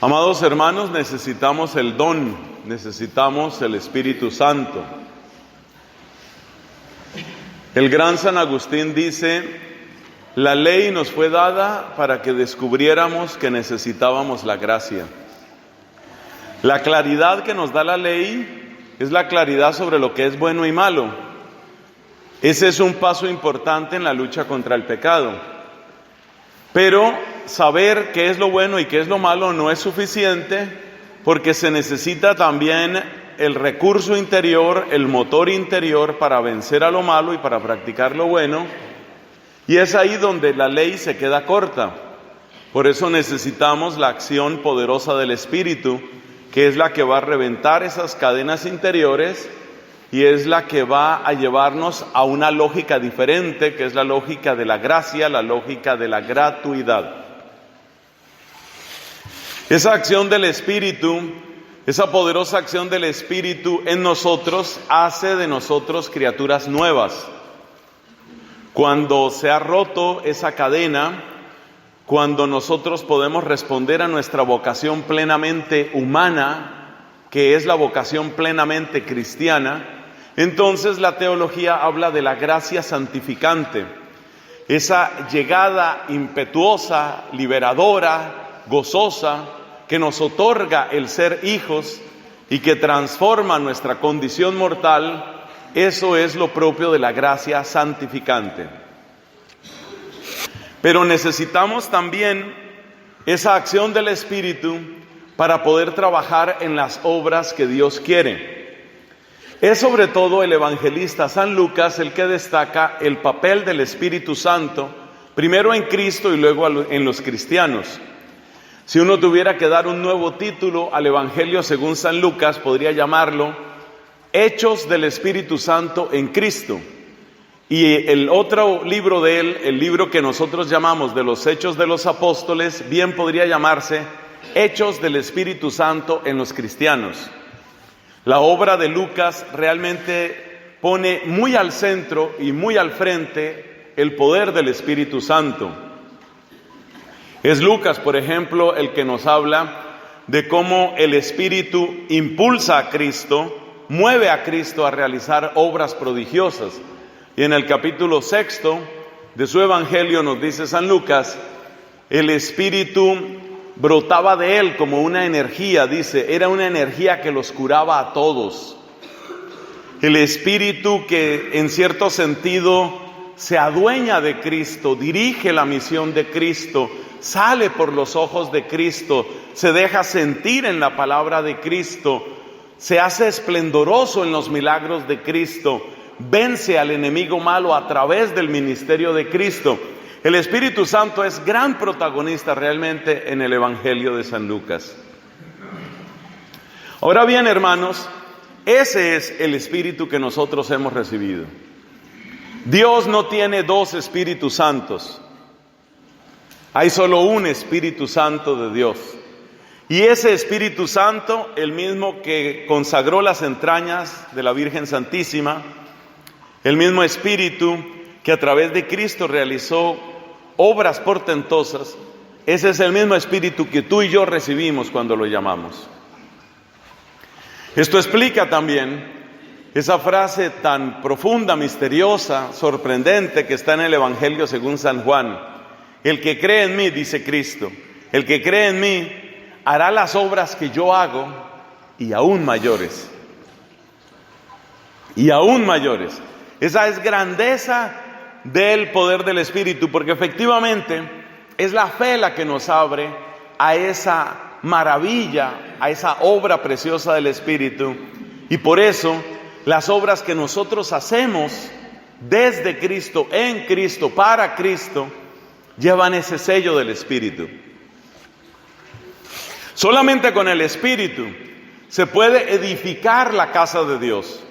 Amados hermanos, necesitamos el don, necesitamos el Espíritu Santo. El gran San Agustín dice: la ley nos fue dada para que descubriéramos que necesitábamos la gracia. La claridad que nos da la ley es la claridad sobre lo que es bueno y malo. Ese es un paso importante en la lucha contra el pecado. Pero saber qué es lo bueno y qué es lo malo no es suficiente, porque se necesita también el recurso interior, el motor interior para vencer a lo malo y para practicar lo bueno. Y es ahí donde la ley se queda corta. Por eso necesitamos la acción poderosa del Espíritu, que es la que va a reventar esas cadenas interiores y es la que va a llevarnos a una lógica diferente, que es la lógica de la gracia, la lógica de la gratuidad. Esa acción del Espíritu, esa poderosa acción del Espíritu en nosotros, hace de nosotros criaturas nuevas. Cuando se ha roto esa cadena, cuando nosotros podemos responder a nuestra vocación plenamente humana, que es la vocación plenamente cristiana, entonces la teología habla de la gracia santificante, esa llegada impetuosa, liberadora, gozosa, que nos otorga el ser hijos y que transforma nuestra condición mortal. Eso es lo propio de la gracia santificante. Pero necesitamos también esa acción del Espíritu para poder trabajar en las obras que Dios quiere. Es sobre todo el evangelista San Lucas el que destaca el papel del Espíritu Santo, primero en Cristo y luego en los cristianos. Si uno tuviera que dar un nuevo título al Evangelio según San Lucas, podría llamarlo Hechos del Espíritu Santo en Cristo. Y el otro libro de él, el libro que nosotros llamamos de los Hechos de los Apóstoles, bien podría llamarse Hechos del Espíritu Santo en los cristianos. La obra de Lucas realmente pone muy al centro y muy al frente el poder del Espíritu Santo. Es Lucas, por ejemplo, el que nos habla de cómo el Espíritu impulsa a Cristo, mueve a Cristo a realizar obras prodigiosas. Y en el capítulo 6 de su Evangelio nos dice San Lucas: el Espíritu brotaba de él como una energía, dice, era una energía que los curaba a todos. El Espíritu que en cierto sentido se adueña de Cristo, dirige la misión de Cristo, sale por los ojos de Cristo, se deja sentir en la palabra de Cristo, se hace esplendoroso en los milagros de Cristo, vence al enemigo malo a través del ministerio de Cristo. El Espíritu Santo es gran protagonista realmente en el Evangelio de San Lucas. Ahora bien, hermanos, ese es el Espíritu que nosotros hemos recibido. Dios no tiene dos Espíritus Santos. Hay solo un Espíritu Santo de Dios. Y ese Espíritu Santo, el mismo que consagró las entrañas de la Virgen Santísima, el mismo Espíritu que a través de Cristo realizó obras portentosas, ese es el mismo Espíritu que tú y yo recibimos cuando lo llamamos. Esto explica también esa frase tan profunda, misteriosa, sorprendente que está en el Evangelio según San Juan: el que cree en mí, dice Cristo, el que cree en mí hará las obras que yo hago y aún mayores. Y aún mayores. Esa es grandeza del poder del Espíritu, porque efectivamente es la fe la que nos abre a esa maravilla, a esa obra preciosa del Espíritu. Y por eso las obras que nosotros hacemos desde Cristo, en Cristo, para Cristo, llevan ese sello del Espíritu. Solamente con el Espíritu se puede edificar la casa de Dios.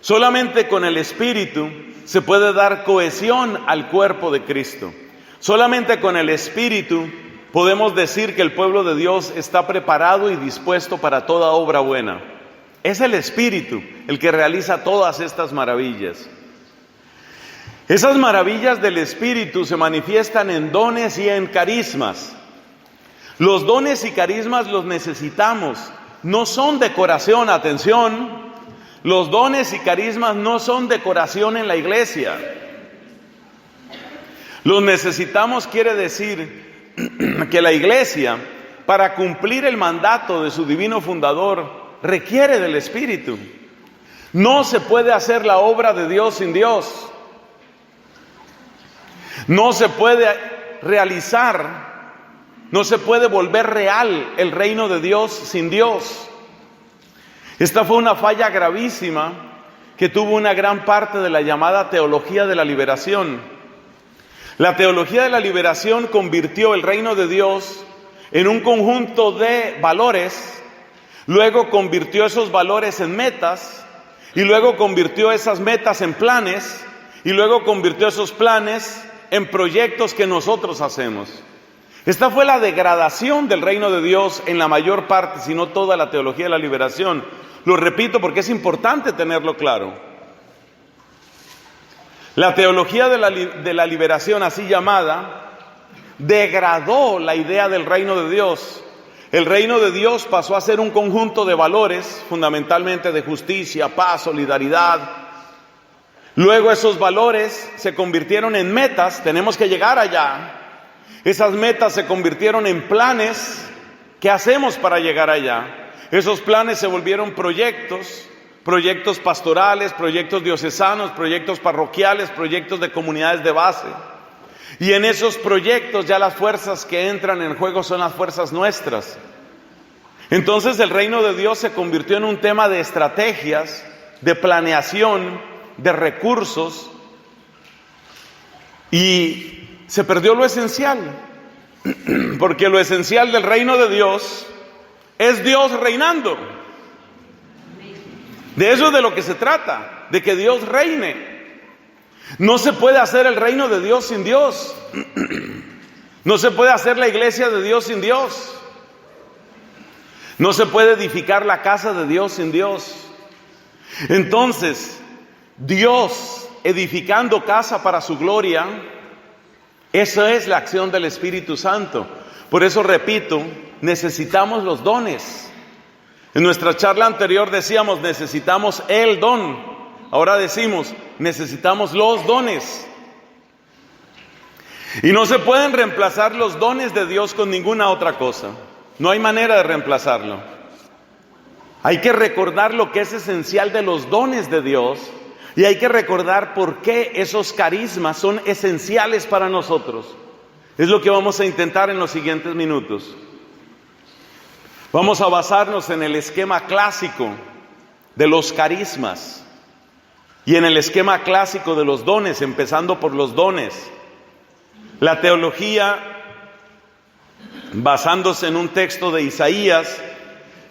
Solamente con el Espíritu se puede dar cohesión al cuerpo de Cristo. Solamente con el Espíritu podemos decir que el pueblo de Dios está preparado y dispuesto para toda obra buena. Es el Espíritu el que realiza todas estas maravillas. Esas maravillas del Espíritu se manifiestan en dones y en carismas. Los dones y carismas los necesitamos, no son decoración, atención. Los dones y carismas no son decoración en la iglesia. Los necesitamos quiere decir que la iglesia, para cumplir el mandato de su divino fundador, requiere del Espíritu. No se puede hacer la obra de Dios sin Dios. No se puede realizar, no se puede volver real el reino de Dios sin Dios. Esta fue una falla gravísima que tuvo una gran parte de la llamada teología de la liberación. La teología de la liberación convirtió el reino de Dios en un conjunto de valores, luego convirtió esos valores en metas, y luego convirtió esas metas en planes, y luego convirtió esos planes en proyectos que nosotros hacemos. Esta fue la degradación del reino de Dios en la mayor parte, si no toda la teología de la liberación. Lo repito porque es importante tenerlo claro. La teología de la liberación, así llamada, degradó la idea del reino de Dios. El reino de Dios pasó a ser un conjunto de valores, fundamentalmente de justicia, paz, solidaridad. Luego esos valores se convirtieron en metas, tenemos que llegar allá. Esas metas se convirtieron en planes. ¿Qué hacemos para llegar allá? Esos planes se volvieron proyectos, proyectos pastorales, proyectos diocesanos, proyectos parroquiales, proyectos de comunidades de base. Y en esos proyectos ya las fuerzas que entran en juego son las fuerzas nuestras. Entonces el reino de Dios se convirtió en un tema de estrategias, de planeación, de recursos, y se perdió lo esencial, porque lo esencial del reino de Dios es Dios reinando. De eso es de lo que se trata, de que Dios reine. No se puede hacer el reino de Dios sin Dios. No se puede hacer la iglesia de Dios sin Dios. No se puede edificar la casa de Dios sin Dios. Entonces, Dios edificando casa para su gloria, esa es la acción del Espíritu Santo. Por eso repito, necesitamos los dones. En nuestra charla anterior decíamos, necesitamos el don. Ahora decimos, necesitamos los dones. Y no se pueden reemplazar los dones de Dios con ninguna otra cosa. No hay manera de reemplazarlo. Hay que recordar lo que es esencial de los dones de Dios, y hay que recordar por qué esos carismas son esenciales para nosotros. Es lo que vamos a intentar en los siguientes minutos. Vamos a basarnos en el esquema clásico de los carismas y en el esquema clásico de los dones, empezando por los dones. La teología, basándose en un texto de Isaías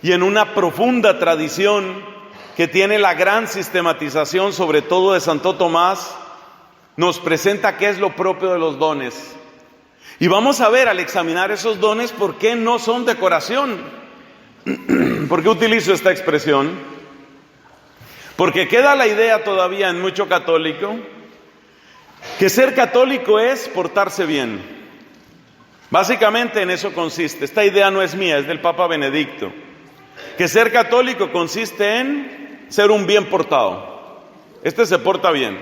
y en una profunda tradición que tiene la gran sistematización, sobre todo de Santo Tomás, nos presenta qué es lo propio de los dones. Y vamos a ver al examinar esos dones por qué no son decoración. ¿Por qué utilizo esta expresión? Porque queda la idea todavía en mucho católico que ser católico es portarse bien. Básicamente en eso consiste. Esta idea no es mía, es del Papa Benedicto. Que ser católico consiste en ser un bien portado. Este se porta bien.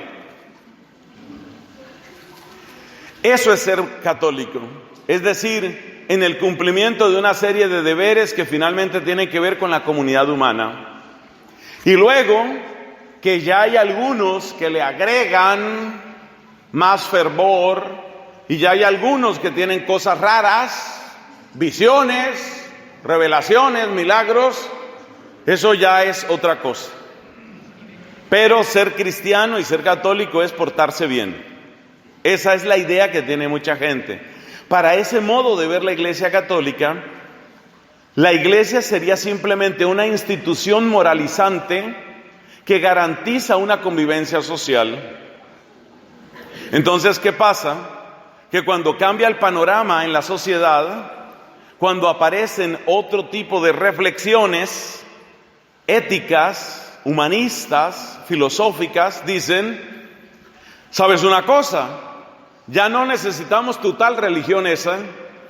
Eso es ser católico. Es decir, en el cumplimiento de una serie de deberes que finalmente tienen que ver con la comunidad humana. Y luego, que ya hay algunos que le agregan más fervor, y ya hay algunos que tienen cosas raras, visiones, revelaciones, milagros. Eso ya es otra cosa. Pero ser cristiano y ser católico es portarse bien. Esa es la idea que tiene mucha gente. Para ese modo de ver la Iglesia católica, la Iglesia sería simplemente una institución moralizante que garantiza una convivencia social. Entonces, ¿qué pasa? Que cuando cambia el panorama en la sociedad, cuando aparecen otro tipo de reflexiones éticas, humanistas, filosóficas, dicen, ¿sabes una cosa? Ya no necesitamos tu tal religión esa,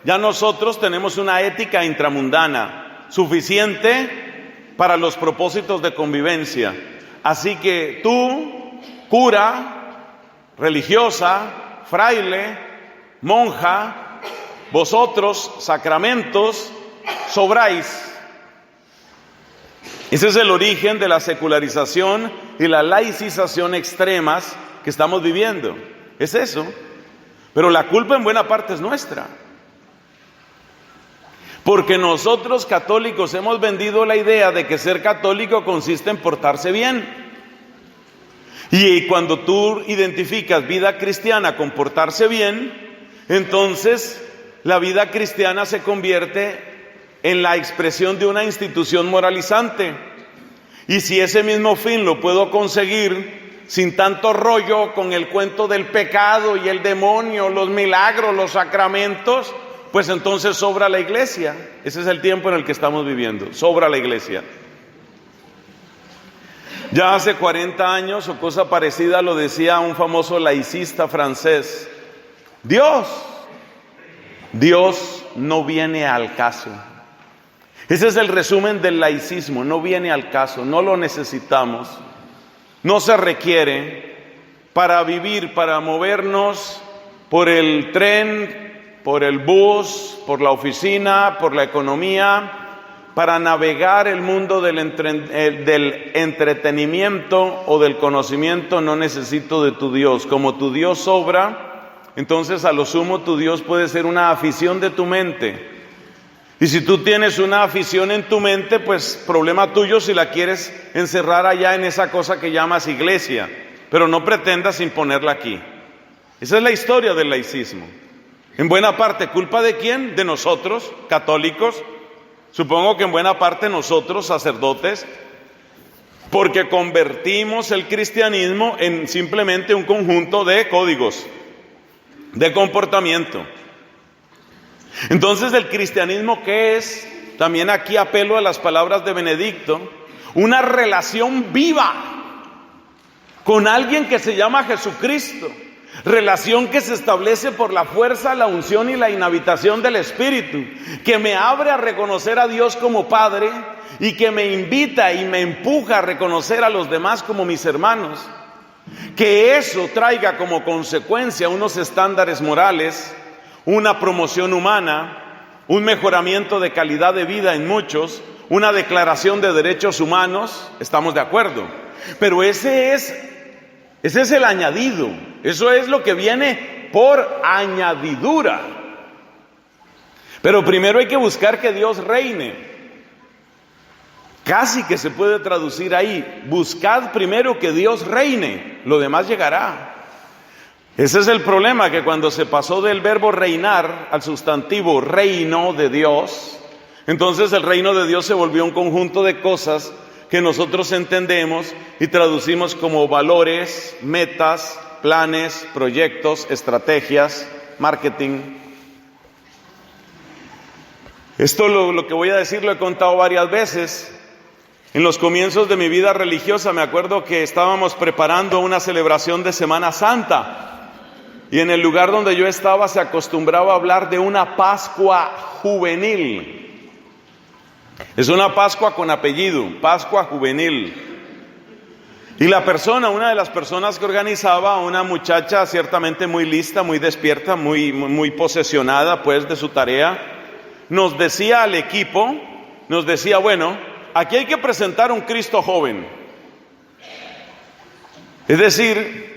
ya nosotros tenemos una ética intramundana suficiente para los propósitos de convivencia. Así que tú, cura, religiosa, fraile, monja, vosotros, sacramentos, sobráis. Ese es el origen de la secularización y la laicización extremas que estamos viviendo. Es eso. Pero la culpa en buena parte es nuestra. Porque nosotros católicos hemos vendido la idea de que ser católico consiste en portarse bien. Y cuando tú identificas vida cristiana con portarse bien, entonces la vida cristiana se convierte en la expresión de una institución moralizante. Y si ese mismo fin lo puedo conseguir sin tanto rollo con el cuento del pecado y el demonio, los milagros, los sacramentos, pues entonces sobra la iglesia. Ese es el tiempo en el que estamos viviendo, sobra la iglesia. Ya hace 40 años o cosa parecida lo decía un famoso laicista francés: Dios no viene al caso. Ese es el resumen del laicismo, no viene al caso, no lo necesitamos, no se requiere para vivir, para movernos por el tren, por el bus, por la oficina, por la economía, para navegar el mundo del entretenimiento o del conocimiento. No necesito de tu Dios. Como tu Dios sobra, entonces a lo sumo tu Dios puede ser una afición de tu mente. Y si tú tienes una afición en tu mente, pues problema tuyo si la quieres encerrar allá en esa cosa que llamas iglesia, pero no pretendas imponerla aquí. Esa es la historia del laicismo. En buena parte, ¿culpa de quién? De nosotros, católicos. Supongo que en buena parte nosotros, sacerdotes, porque convertimos el cristianismo en simplemente un conjunto de códigos, de comportamiento. Entonces, ¿el cristianismo qué es? También aquí apelo a las palabras de Benedicto: una relación viva con alguien que se llama Jesucristo, relación que se establece por la fuerza, la unción y la inhabitación del Espíritu, que me abre a reconocer a Dios como Padre y que me invita y me empuja a reconocer a los demás como mis hermanos. Que eso traiga como consecuencia unos estándares morales, una promoción humana, un mejoramiento de calidad de vida en muchos, una declaración de derechos humanos, estamos de acuerdo. Pero ese es el añadido, eso es lo que viene por añadidura. Pero primero hay que buscar que Dios reine. Casi que se puede traducir ahí: buscad primero que Dios reine, lo demás llegará. Ese es el problema, que cuando se pasó del verbo reinar al sustantivo reino de Dios, entonces el reino de Dios se volvió un conjunto de cosas que nosotros entendemos y traducimos como valores, metas, planes, proyectos, estrategias, marketing. Esto lo que voy a decir lo he contado varias veces. En los comienzos de mi vida religiosa me acuerdo que estábamos preparando una celebración de Semana Santa. Y en el lugar donde yo estaba se acostumbraba a hablar de una Pascua juvenil. Es una Pascua con apellido, Pascua juvenil. Y una de las personas que organizaba, una muchacha ciertamente muy lista, muy despierta, muy posesionada pues de su tarea, nos decía al equipo, bueno, aquí hay que presentar un Cristo joven. Es decir,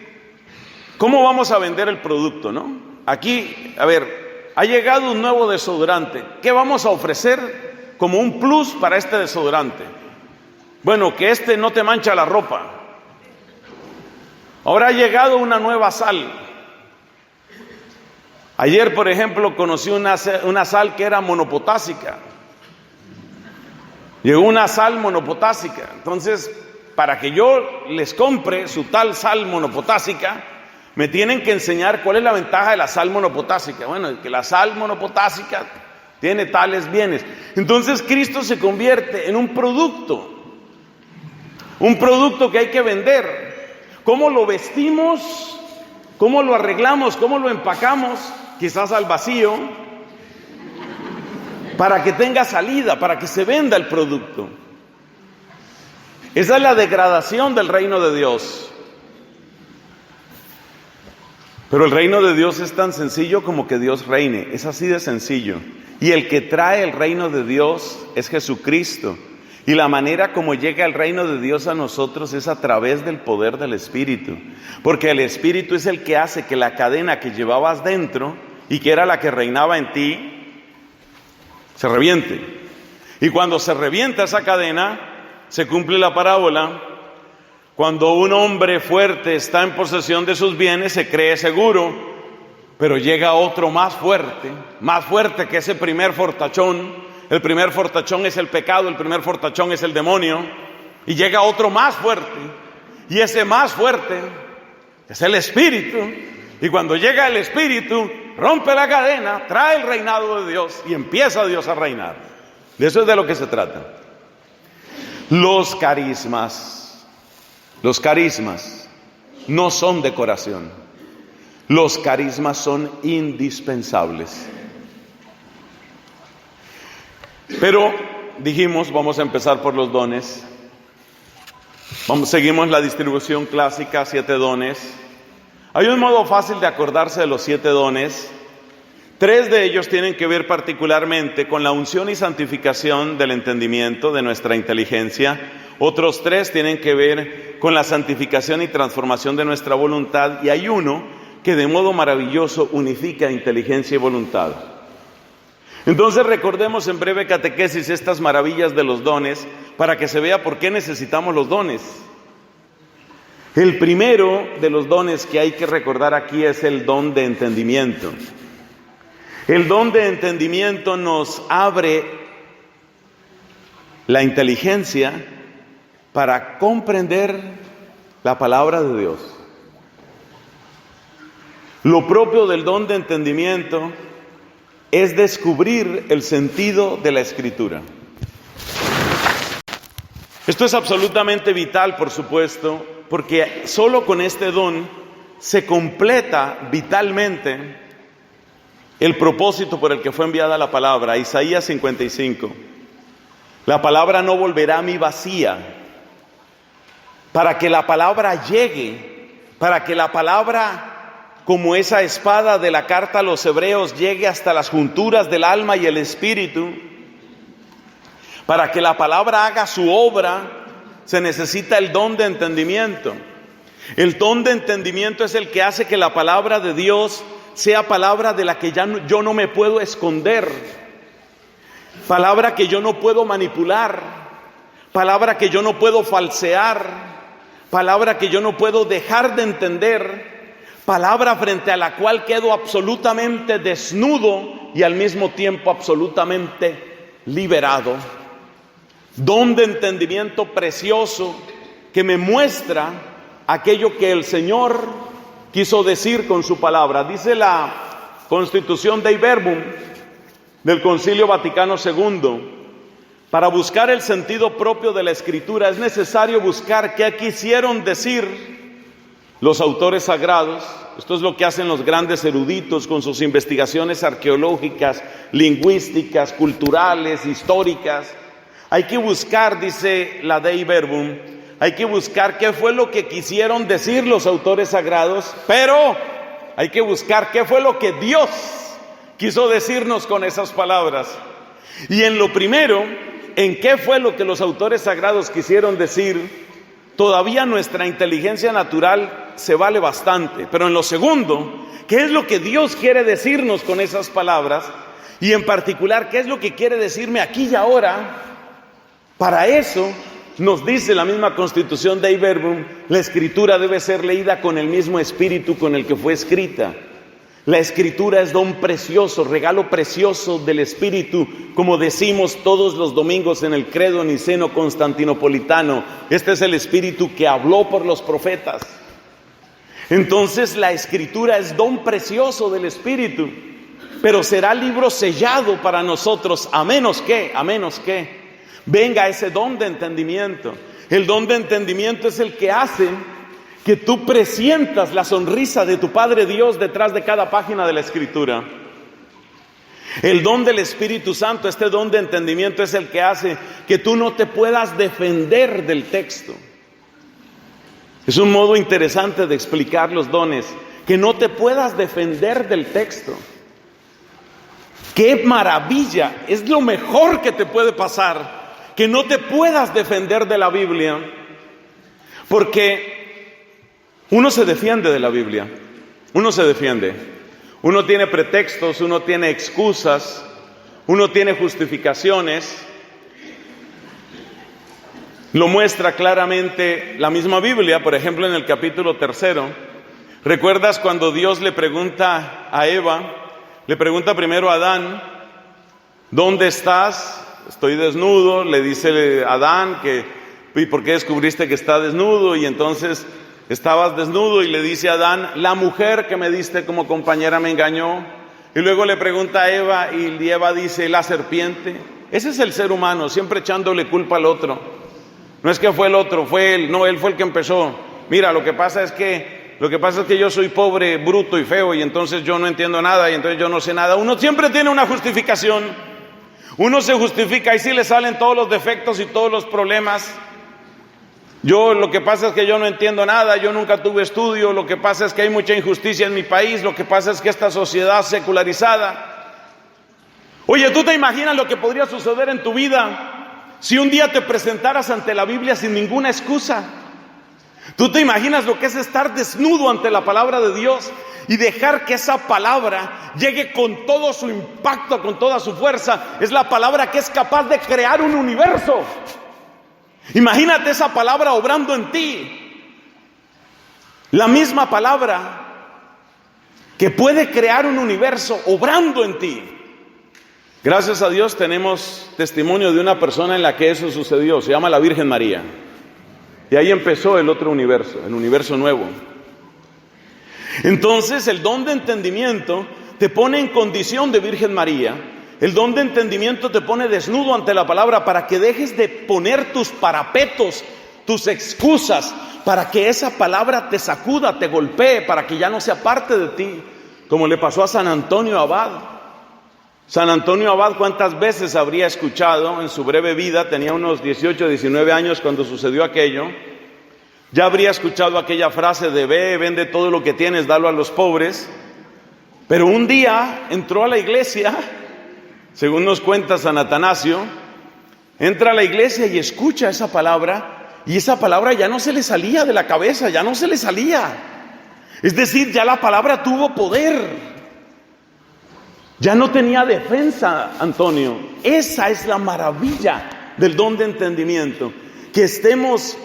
¿cómo vamos a vender el producto, no? Aquí, a ver, ha llegado un nuevo desodorante. ¿Qué vamos a ofrecer como un plus para este desodorante? Bueno, que este no te mancha la ropa. Ahora ha llegado una nueva sal. Ayer, por ejemplo, conocí una sal que era monopotásica. Llegó una sal monopotásica. Entonces, para que yo les compre su tal sal monopotásica, me tienen que enseñar cuál es la ventaja de la sal monopotásica. Bueno, que la sal monopotásica tiene tales bienes. Entonces Cristo se convierte en un producto que hay que vender. ¿Cómo lo vestimos? ¿Cómo lo arreglamos? ¿Cómo lo empacamos? Quizás al vacío. para que tenga salida, para que se venda el producto. Esa es la degradación del reino de Dios. Pero el reino de Dios es tan sencillo como que Dios reine, es así de sencillo. Y el que trae el reino de Dios es Jesucristo. Y la manera como llega el reino de Dios a nosotros es a través del poder del Espíritu. Porque el Espíritu es el que hace que la cadena que llevabas dentro y que era la que reinaba en ti, se reviente. Y cuando se revienta esa cadena, se cumple la parábola. Cuando un hombre fuerte está en posesión de sus bienes, se cree seguro, pero llega otro más fuerte que ese primer fortachón. El primer fortachón es el pecado, el primer fortachón es el demonio, y llega otro más fuerte, y ese más fuerte es el Espíritu, y cuando llega el Espíritu, rompe la cadena, trae el reinado de Dios, y empieza Dios a reinar. De eso es de lo que se trata. Los carismas no son decoración. Los carismas son indispensables. Pero dijimos, vamos a empezar por los dones. Seguimos la distribución clásica, 7 dones. Hay un modo fácil de acordarse de los 7 dones. 3 de ellos tienen que ver particularmente con la unción y santificación del entendimiento, de nuestra inteligencia. Otros 3 tienen que ver con la santificación y transformación de nuestra voluntad. Y hay uno que de modo maravilloso unifica inteligencia y voluntad. Entonces recordemos en breve catequesis estas maravillas de los dones para que se vea por qué necesitamos los dones. El primero de los dones que hay que recordar aquí es el don de entendimiento. El don de entendimiento nos abre la inteligencia para comprender la palabra de Dios. Lo propio del don de entendimiento es descubrir el sentido de la Escritura. Esto es absolutamente vital, por supuesto, porque solo con este don se completa vitalmente el propósito por el que fue enviada la palabra. Isaías 55. La palabra no volverá a mí vacía. Para que la palabra llegue, para que la palabra, como esa espada de la carta a los hebreos, llegue hasta las junturas del alma y el espíritu, para que la palabra haga su obra, se necesita el don de entendimiento. El don de entendimiento es el que hace que la palabra de Dios sea palabra de la que yo no me puedo esconder, palabra que yo no puedo manipular, palabra que yo no puedo falsear, palabra que yo no puedo dejar de entender, palabra frente a la cual quedo absolutamente desnudo y al mismo tiempo absolutamente liberado. Don de entendimiento precioso que me muestra aquello que el Señor quiso decir con su palabra. Dice la Constitución Dei Verbum del Concilio Vaticano II: para buscar el sentido propio de la Escritura es necesario buscar qué quisieron decir los autores sagrados. Esto es lo que hacen los grandes eruditos con sus investigaciones arqueológicas, lingüísticas, culturales, históricas. Hay que buscar, dice la Dei Verbum, hay que buscar qué fue lo que quisieron decir los autores sagrados, pero hay que buscar qué fue lo que Dios quiso decirnos con esas palabras. Y en lo primero, en qué fue lo que los autores sagrados quisieron decir, todavía nuestra inteligencia natural se vale bastante. Pero en lo segundo, ¿qué es lo que Dios quiere decirnos con esas palabras? Y en particular, ¿qué es lo que quiere decirme aquí y ahora? Para eso, nos dice la misma Constitución Dei Verbum, la Escritura debe ser leída con el mismo espíritu con el que fue escrita. La Escritura es don precioso, regalo precioso del Espíritu, como decimos todos los domingos en el credo niceno constantinopolitano. Este es el Espíritu que habló por los profetas. Entonces la Escritura es don precioso del Espíritu, pero será libro sellado para nosotros, a menos que venga ese don de entendimiento. El don de entendimiento es el que hace que tú presientas la sonrisa de tu Padre Dios detrás de cada página de la Escritura. El don del Espíritu Santo, este don de entendimiento, es el que hace que tú no te puedas defender del texto. Es un modo interesante de explicar los dones, que no te puedas defender del texto. ¡Qué maravilla! Es lo mejor que te puede pasar, que no te puedas defender de la Biblia, porque uno se defiende de la Biblia, uno se defiende. Uno tiene pretextos, uno tiene excusas, uno tiene justificaciones. Lo muestra claramente la misma Biblia, por ejemplo en el capítulo 3. ¿Recuerdas cuando Dios le pregunta a Eva, le pregunta primero a Adán, ¿dónde estás? Estoy desnudo. Le dice a Adán ¿y por qué descubriste que está desnudo? Y entonces estabas desnudo, y le dice a Adán, la mujer que me diste como compañera me engañó. Y luego le pregunta a Eva, y Eva dice, la serpiente. Ese es el ser humano, siempre echándole culpa al otro. No es que fue el otro, fue él. No, él fue el que empezó. Mira, lo que pasa es que yo soy pobre, bruto y feo, y entonces yo no entiendo nada, y entonces yo no sé nada. Uno siempre tiene una justificación. Uno se justifica, y sí le salen todos los defectos y todos los problemas. Lo que pasa es que yo no entiendo nada, yo nunca tuve estudio, lo que pasa es que hay mucha injusticia en mi país, lo que pasa es que esta sociedad secularizada. Oye, ¿tú te imaginas lo que podría suceder en tu vida si un día te presentaras ante la Biblia sin ninguna excusa? ¿Tú te imaginas lo que es estar desnudo ante la palabra de Dios y dejar que esa palabra llegue con todo su impacto, con toda su fuerza? Es la palabra que es capaz de crear un universo. Imagínate esa palabra obrando en ti. La misma palabra que puede crear un universo obrando en ti. Gracias a Dios tenemos testimonio de una persona en la que eso sucedió. Se llama la Virgen María. Y ahí empezó el otro universo, el universo nuevo. Entonces el don de entendimiento te pone en condición de Virgen María. El don de entendimiento te pone desnudo ante la palabra para que dejes de poner tus parapetos, tus excusas, para que esa palabra te sacuda, te golpee, para que ya no sea parte de ti, como le pasó a San Antonio Abad. San Antonio Abad, ¿cuántas veces habría escuchado en su breve vida? Tenía unos 18, 19 años cuando sucedió aquello. Ya habría escuchado aquella frase de ve, vende todo lo que tienes, dalo a los pobres. Pero un día entró a la iglesia. Según nos cuenta San Atanasio, entra a la iglesia y escucha esa palabra, y esa palabra ya no se le salía de la cabeza, ya no se le salía. Es decir, ya la palabra tuvo poder. Ya no tenía defensa, Antonio. Esa es la maravilla del don de entendimiento, que estemos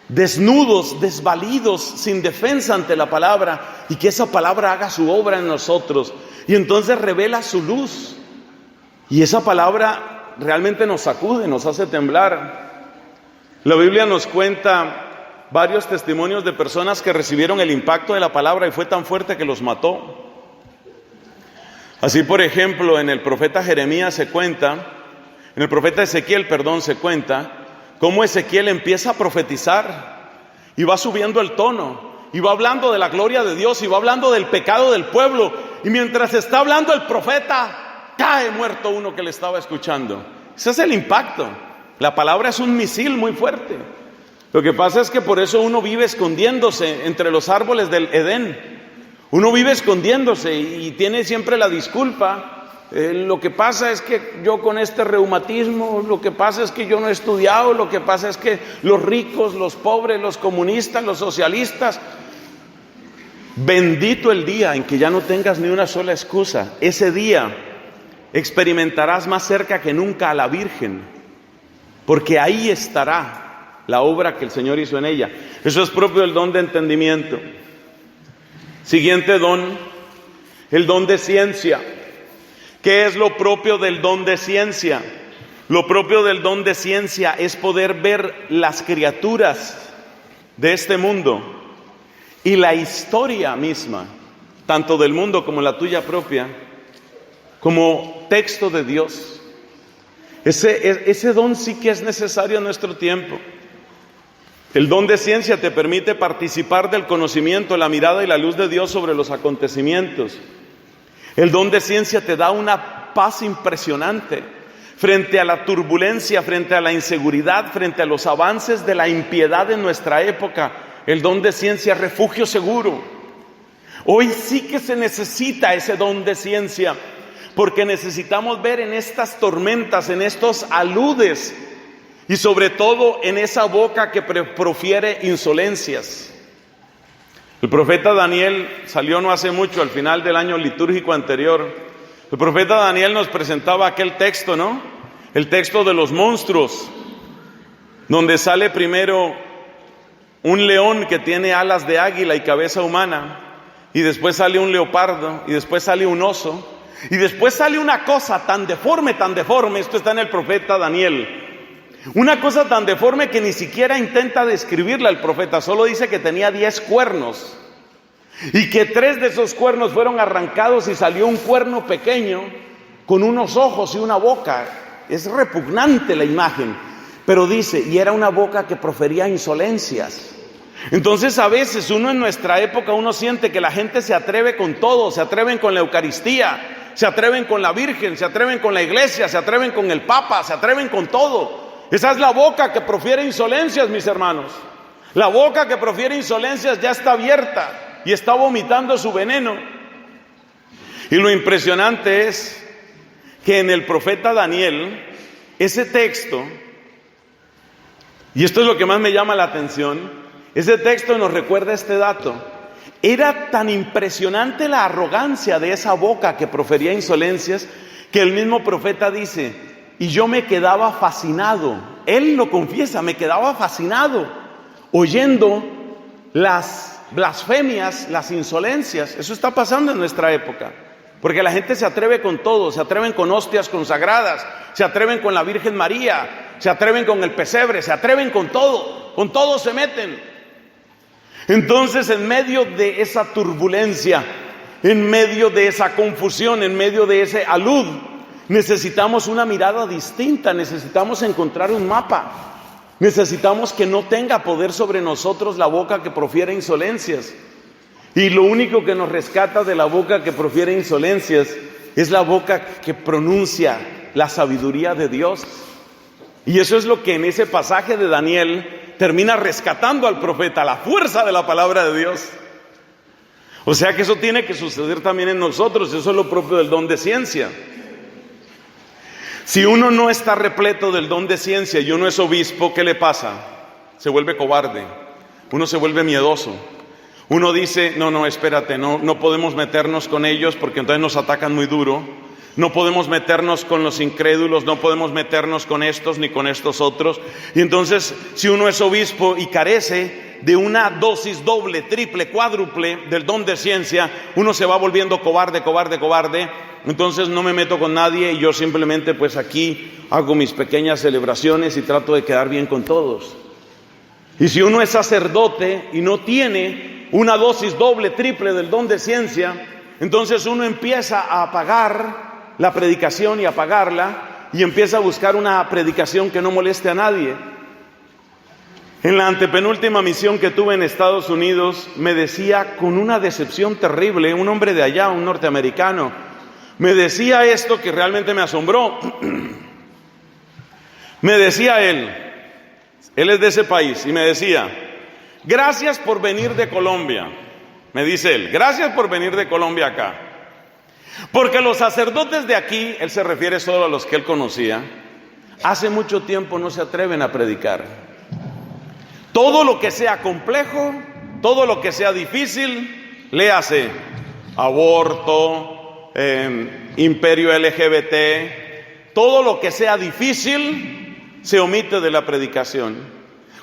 desnudos, desvalidos, sin defensa ante la palabra, y que esa palabra haga su obra en nosotros, y entonces revela su luz. Y esa palabra realmente nos sacude, nos hace temblar. La Biblia nos cuenta varios testimonios de personas que recibieron el impacto de la palabra y fue tan fuerte que los mató. Así, por ejemplo, en el profeta Jeremías se cuenta, en el profeta Ezequiel, se cuenta cómo Ezequiel empieza a profetizar y va subiendo el tono y va hablando de la gloria de Dios y va hablando del pecado del pueblo, y mientras está hablando el profeta, cae muerto uno que le estaba escuchando. Ese es el impacto. La palabra es un misil muy fuerte. Lo que pasa es que por eso uno vive escondiéndose entre los árboles del Edén. Uno vive escondiéndose y tiene siempre la disculpa. Lo que pasa es que yo con este reumatismo, lo que pasa es que yo no he estudiado, lo que pasa es que los ricos, los pobres, los comunistas, los socialistas. Bendito el día en que ya no tengas ni una sola excusa. Ese día experimentarás más cerca que nunca a la Virgen, porque ahí estará la obra que el Señor hizo en ella. Eso es propio del don de entendimiento. Siguiente don, el don de ciencia. ¿Qué es lo propio del don de ciencia? Lo propio del don de ciencia es poder ver las criaturas de este mundo y la historia misma, tanto del mundo como la tuya propia, como texto de Dios. Ese don sí que es necesario en nuestro tiempo. El don de ciencia te permite participar del conocimiento, la mirada y la luz de Dios sobre los acontecimientos. El don de ciencia te da una paz impresionante frente a la turbulencia, frente a la inseguridad, frente a los avances de la impiedad en nuestra época. El don de ciencia es refugio seguro. Hoy sí que se necesita ese don de ciencia, porque necesitamos ver en estas tormentas, en estos aludes, y sobre todo en esa boca que profiere insolencias. El profeta Daniel salió no hace mucho, al final del año litúrgico anterior. El profeta Daniel nos presentaba aquel texto, ¿no? El texto de los monstruos, donde sale primero un león que tiene alas de águila y cabeza humana, y después sale un leopardo, y después sale un oso, y después sale una cosa tan deforme, esto está en el profeta Daniel, una cosa tan deforme que ni siquiera intenta describirla el profeta, solo dice que tenía 10 cuernos, y que 3 de esos cuernos fueron arrancados y salió un cuerno pequeño, con unos ojos y una boca. Es repugnante la imagen, pero dice, y era una boca que profería insolencias. Entonces a veces uno en nuestra época, uno siente que la gente se atreve con todo, se atreven con la Eucaristía, se atreven con la Virgen, se atreven con la iglesia, se atreven con el Papa, se atreven con todo. Esa es la boca que profiere insolencias, mis hermanos. La boca que profiere insolencias ya está abierta y está vomitando su veneno. Y lo impresionante es que en el profeta Daniel, ese texto, y esto es lo que más me llama la atención, ese texto nos recuerda este dato. Era tan impresionante la arrogancia de esa boca que profería insolencias, que el mismo profeta dice, y yo me quedaba fascinado, él lo confiesa, me quedaba fascinado, oyendo las blasfemias, las insolencias. Eso está pasando en nuestra época, porque la gente se atreve con todo, se atreven con hostias consagradas, se atreven con la Virgen María, se atreven con el pesebre, se atreven con todo se meten. Entonces, en medio de esa turbulencia, en medio de esa confusión, en medio de ese alud, necesitamos una mirada distinta, necesitamos encontrar un mapa, necesitamos que no tenga poder sobre nosotros la boca que profiere insolencias. Y lo único que nos rescata de la boca que profiere insolencias es la boca que pronuncia la sabiduría de Dios. Y eso es lo que en ese pasaje de Daniel termina rescatando al profeta, la fuerza de la palabra de Dios. O sea que eso tiene que suceder también en nosotros, eso es lo propio del don de ciencia. Si uno no está repleto del don de ciencia y uno es obispo, ¿qué le pasa? Se vuelve cobarde, uno se vuelve miedoso. Uno dice, no, espérate, no podemos meternos con ellos porque entonces nos atacan muy duro. No podemos meternos con los incrédulos, no podemos meternos con estos ni con estos otros. Y entonces, si uno es obispo y carece de una dosis doble, triple, cuádruple del don de ciencia, uno se va volviendo cobarde. Entonces no me meto con nadie y yo simplemente pues aquí hago mis pequeñas celebraciones y trato de quedar bien con todos. Y si uno es sacerdote y no tiene una dosis doble, triple del don de ciencia, entonces uno empieza a apagar la predicación y apagarla, y empieza a buscar una predicación que no moleste a nadie. En la antepenúltima misión que tuve en Estados Unidos, me decía con una decepción terrible, un hombre de allá, un norteamericano, me decía esto que realmente me asombró. Me decía él es de ese país, y me decía, gracias por venir de Colombia, me dice él, gracias por venir de Colombia acá. Porque los sacerdotes de aquí, él se refiere solo a los que él conocía, hace mucho tiempo no se atreven a predicar. Todo lo que sea complejo, todo lo que sea difícil, léase aborto, imperio LGBT, todo lo que sea difícil se omite de la predicación.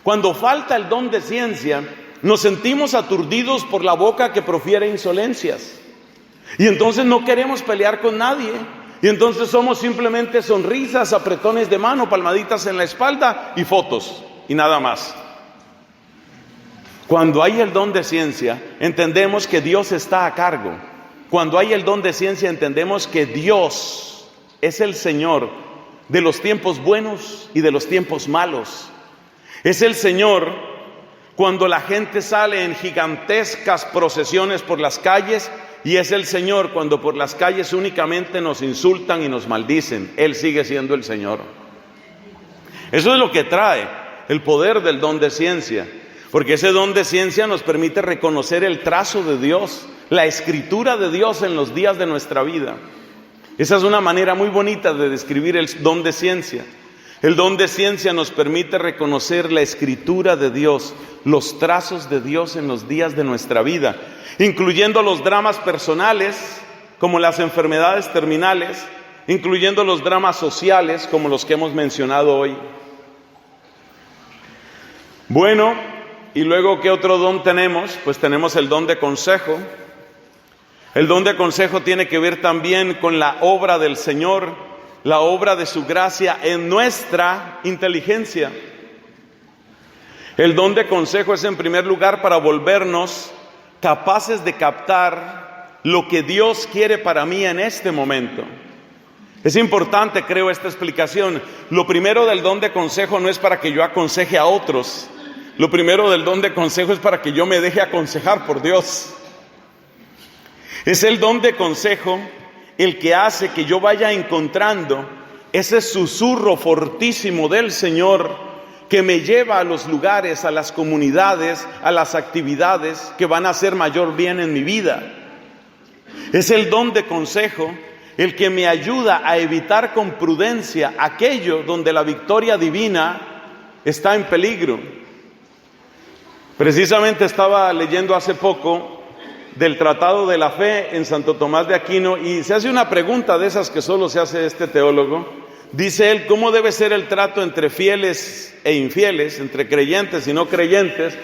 Cuando falta el don de ciencia, nos sentimos aturdidos por la boca que profiere insolencias. Y entonces no queremos pelear con nadie. Y entonces somos simplemente sonrisas, apretones de mano, palmaditas en la espalda y fotos. Y nada más. Cuando hay el don de ciencia, entendemos que Dios está a cargo. Cuando hay el don de ciencia, entendemos que Dios es el Señor de los tiempos buenos y de los tiempos malos. Es el Señor cuando la gente sale en gigantescas procesiones por las calles y es el Señor cuando por las calles únicamente nos insultan y nos maldicen. Él sigue siendo el Señor. Eso es lo que trae el poder del don de ciencia, porque ese don de ciencia nos permite reconocer el trazo de Dios, la escritura de Dios en los días de nuestra vida. Esa es una manera muy bonita de describir el don de ciencia. El don de ciencia nos permite reconocer la escritura de Dios, los trazos de Dios en los días de nuestra vida, incluyendo los dramas personales, como las enfermedades terminales, incluyendo los dramas sociales, como los que hemos mencionado hoy. Bueno, y luego, ¿qué otro don tenemos? Pues tenemos el don de consejo. El don de consejo tiene que ver también con la obra del Señor, la obra de su gracia en nuestra inteligencia. El don de consejo es en primer lugar para volvernos capaces de captar lo que Dios quiere para mí en este momento. Es importante, creo, esta explicación. Lo primero del don de consejo no es para que yo aconseje a otros. Lo primero del don de consejo es para que yo me deje aconsejar por Dios. Es el don de consejo el que hace que yo vaya encontrando ese susurro fortísimo del Señor que me lleva a los lugares, a las comunidades, a las actividades que van a hacer mayor bien en mi vida. Es el don de consejo el que me ayuda a evitar con prudencia aquello donde la victoria divina está en peligro. Precisamente estaba leyendo hace poco del Tratado de la Fe en Santo Tomás de Aquino, y se hace una pregunta de esas que solo se hace este teólogo. Dice él, ¿cómo debe ser el trato entre fieles e infieles, entre creyentes y no creyentes?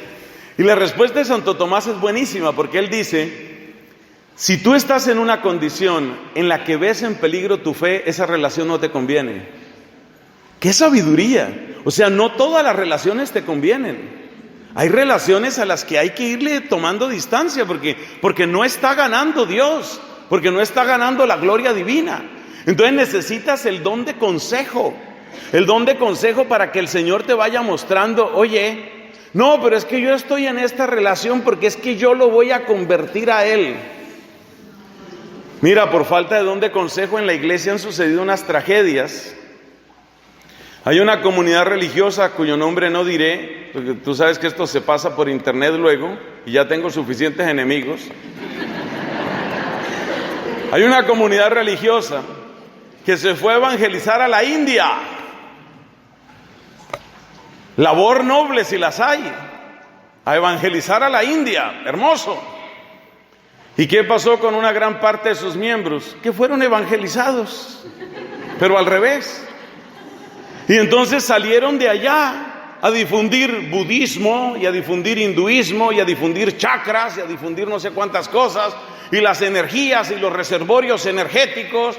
Y la respuesta de Santo Tomás es buenísima, porque él dice, si tú estás en una condición en la que ves en peligro tu fe, esa relación no te conviene. ¡Qué sabiduría! O sea, no todas las relaciones te convienen. Hay relaciones a las que hay que irle tomando distancia porque no está ganando Dios, porque no está ganando la gloria divina. Entonces necesitas el don de consejo para que el Señor te vaya mostrando, oye, no, pero es que yo estoy en esta relación porque es que yo lo voy a convertir a Él. Mira, por falta de don de consejo en la iglesia han sucedido unas tragedias. Hay una comunidad religiosa cuyo nombre no diré, porque tú sabes que esto se pasa por internet luego, y ya tengo suficientes enemigos. Hay una comunidad religiosa que se fue a evangelizar a la India. Labor noble si las hay, a evangelizar a la India, hermoso. ¿Y qué pasó con una gran parte de sus miembros? Que fueron evangelizados, pero al revés. Y entonces salieron de allá a difundir budismo y a difundir hinduismo y a difundir chakras y a difundir no sé cuántas cosas y las energías y los reservorios energéticos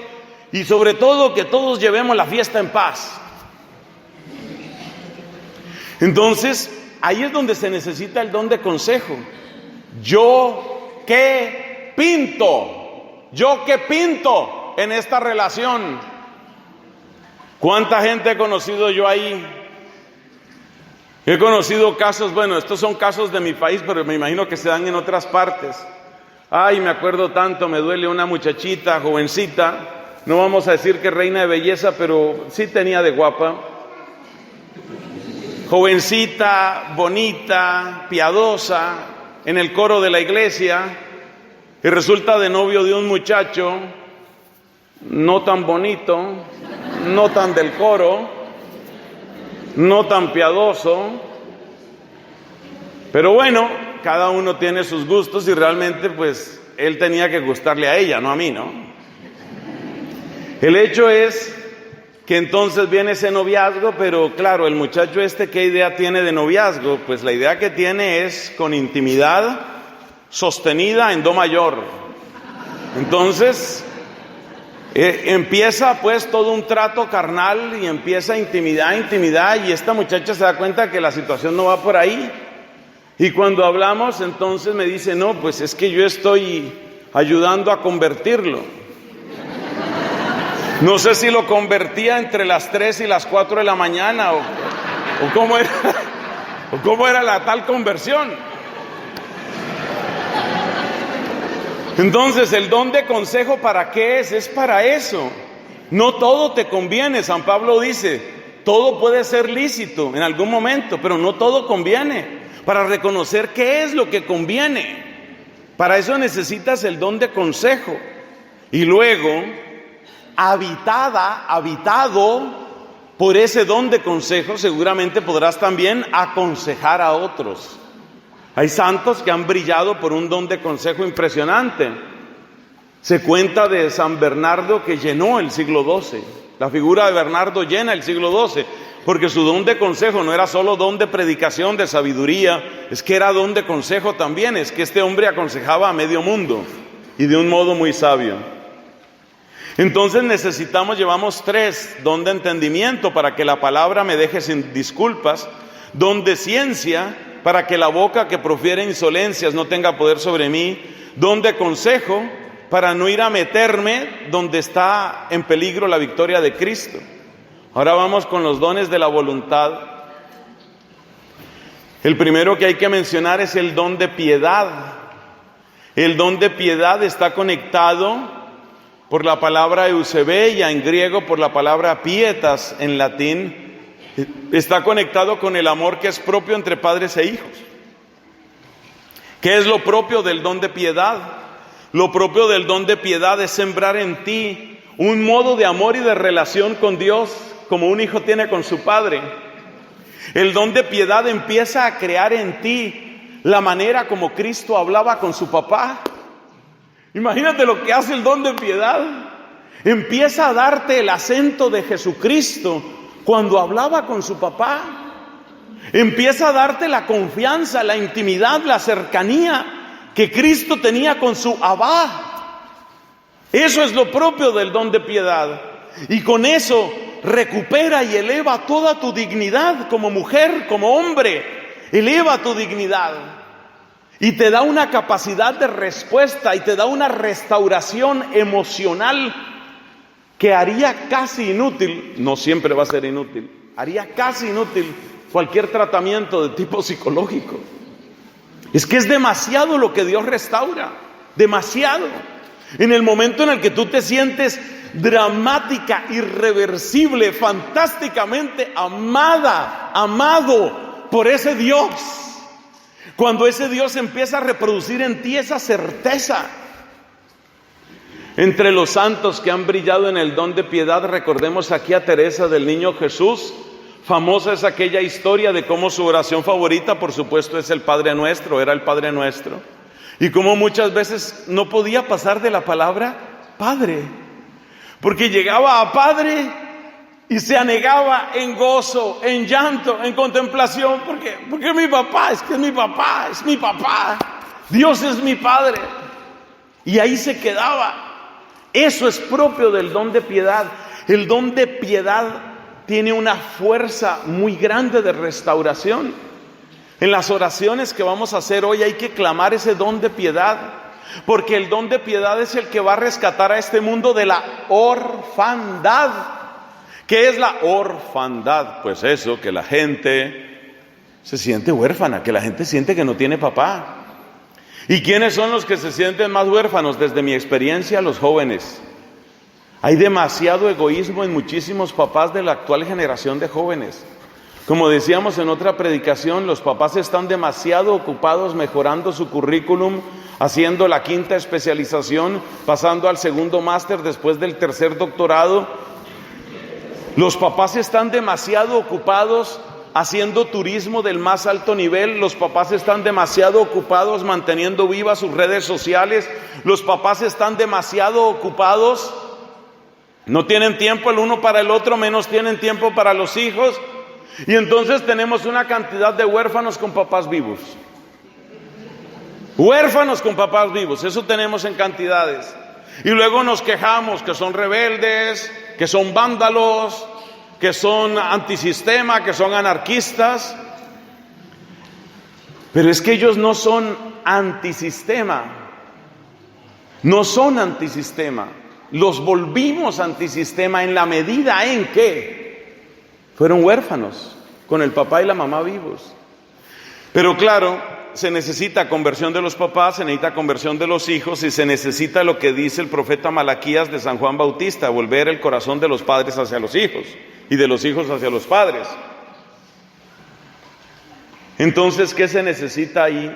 y sobre todo que todos llevemos la fiesta en paz. Entonces ahí es donde se necesita el don de consejo. Yo qué pinto en esta relación. ¿Cuánta gente he conocido yo ahí? He conocido casos, bueno, estos son casos de mi país, pero me imagino que se dan en otras partes. Ay, me acuerdo tanto, me duele una muchachita, jovencita, no vamos a decir que reina de belleza, pero sí tenía de guapa. Jovencita, bonita, piadosa, en el coro de la iglesia, y resulta de novio de un muchacho no tan bonito, no tan del coro, no tan piadoso, pero bueno, cada uno tiene sus gustos y realmente pues él tenía que gustarle a ella, no a mí, ¿no? El hecho es que entonces viene ese noviazgo, pero claro, el muchacho ¿qué idea tiene de noviazgo? Pues la idea que tiene es con intimidad sostenida en do mayor. Entonces empieza pues todo un trato carnal y empieza intimidad y esta muchacha se da cuenta que la situación no va por ahí. Y cuando hablamos entonces me dice, no, pues es que yo estoy ayudando a convertirlo. No sé si lo convertía entre las 3 y las 4 de la mañana o cómo era la tal conversión. Entonces, el don de consejo, ¿para qué es? Es para eso. No todo te conviene. San Pablo dice, todo puede ser lícito en algún momento, pero no todo conviene. Para reconocer qué es lo que conviene. Para eso necesitas el don de consejo. Y luego, habitado por ese don de consejo, seguramente podrás también aconsejar a otros. Hay santos que han brillado por un don de consejo impresionante. Se cuenta de San Bernardo, que llenó el siglo XII. La figura de Bernardo llena el siglo XII, porque su don de consejo no era solo don de predicación, de sabiduría, es que era don de consejo también. Es que este hombre aconsejaba a medio mundo y de un modo muy sabio. Entonces llevamos 3: don de entendimiento, para que la palabra me deje sin disculpas; don de ciencia, para que la boca que profiere insolencias no tenga poder sobre mí; don de consejo, para no ir a meterme donde está en peligro la victoria de Cristo. Ahora vamos con los dones de la voluntad. El primero que hay que mencionar es el don de piedad. El don de piedad está conectado por la palabra eusebeia en griego, por la palabra pietas en latín. Está conectado con el amor que es propio entre padres e hijos. ¿Qué es lo propio del don de piedad? Lo propio del don de piedad es sembrar en ti un modo de amor y de relación con Dios, como un hijo tiene con su padre. El don de piedad empieza a crear en ti la manera como Cristo hablaba con su papá. Imagínate lo que hace el don de piedad. Empieza a darte el acento de Jesucristo cuando hablaba con su papá. Empieza a darte la confianza, la intimidad, la cercanía que Cristo tenía con su Abba. Eso es lo propio del don de piedad. Y con eso recupera y eleva toda tu dignidad como mujer, como hombre. Eleva tu dignidad. Y te da una capacidad de respuesta y te da una restauración emocional que haría casi inútil, no siempre va a ser inútil, haría casi inútil cualquier tratamiento de tipo psicológico. Es que es demasiado lo que Dios restaura, demasiado. En el momento en el que tú te sientes dramática, irreversible, fantásticamente amada, amado por ese Dios. Cuando ese Dios empieza a reproducir en ti esa certeza. Entre los santos que han brillado en el don de piedad, recordemos aquí a Teresa del Niño Jesús. Famosa es aquella historia de cómo su oración favorita, por supuesto, es el Padre Nuestro, era el Padre Nuestro. Y cómo muchas veces no podía pasar de la palabra Padre, porque llegaba a Padre y se anegaba en gozo, en llanto, en contemplación, porque mi papá, es que es mi papá, es mi papá, Dios es mi Padre. Y ahí se quedaba. Eso es propio del don de piedad. El don de piedad tiene una fuerza muy grande de restauración. En las oraciones que vamos a hacer hoy hay que clamar ese don de piedad, porque el don de piedad es el que va a rescatar a este mundo de la orfandad. ¿Qué es la orfandad? Pues eso, que la gente se siente huérfana, que la gente siente que no tiene papá. ¿Y quiénes son los que se sienten más huérfanos? Desde mi experiencia, los jóvenes. Hay demasiado egoísmo en muchísimos papás de la actual generación de jóvenes. Como decíamos en otra predicación, los papás están demasiado ocupados mejorando su currículum, haciendo la 5ª especialización, pasando al 2º máster después del 3er doctorado. Los papás están demasiado ocupados haciendo turismo del más alto nivel. Los papás están demasiado ocupados manteniendo vivas sus redes sociales. Los papás están demasiado ocupados, no tienen tiempo el uno para el otro, menos tienen tiempo para los hijos. Y entonces tenemos una cantidad de huérfanos con papás vivos. Huérfanos con papás vivos, eso tenemos en cantidades. Y luego nos quejamos que son rebeldes, que son vándalos, que son antisistema, que son anarquistas. Pero es que ellos no son antisistema. No son antisistema. Los volvimos antisistema en la medida en que fueron huérfanos con el papá y la mamá vivos. Pero claro, se necesita conversión de los papás, se necesita conversión de los hijos y se necesita lo que dice el profeta Malaquías de San Juan Bautista, volver el corazón de los padres hacia los hijos y de los hijos hacia los padres. Entonces, ¿qué se necesita ahí?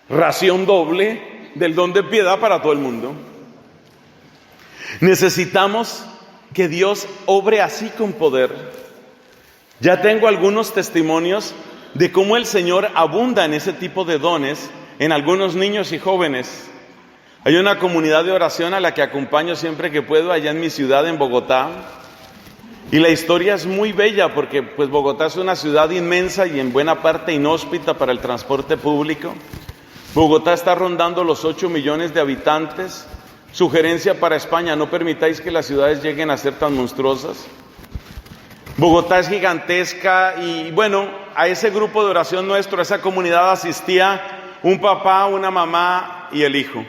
Ración doble del don de piedad para todo el mundo. Necesitamos que Dios obre así con poder. Ya tengo algunos testimonios de cómo el Señor abunda en ese tipo de dones en algunos niños y jóvenes. Hay una comunidad de oración a la que acompaño siempre que puedo allá en mi ciudad, en Bogotá. Y la historia es muy bella porque pues Bogotá es una ciudad inmensa y en buena parte inhóspita para el transporte público. Bogotá está rondando los 8 millones de habitantes. Sugerencia para España: no permitáis que las ciudades lleguen a ser tan monstruosas. Bogotá es gigantesca y bueno, a ese grupo de oración nuestro, a esa comunidad asistía un papá, una mamá y el hijo.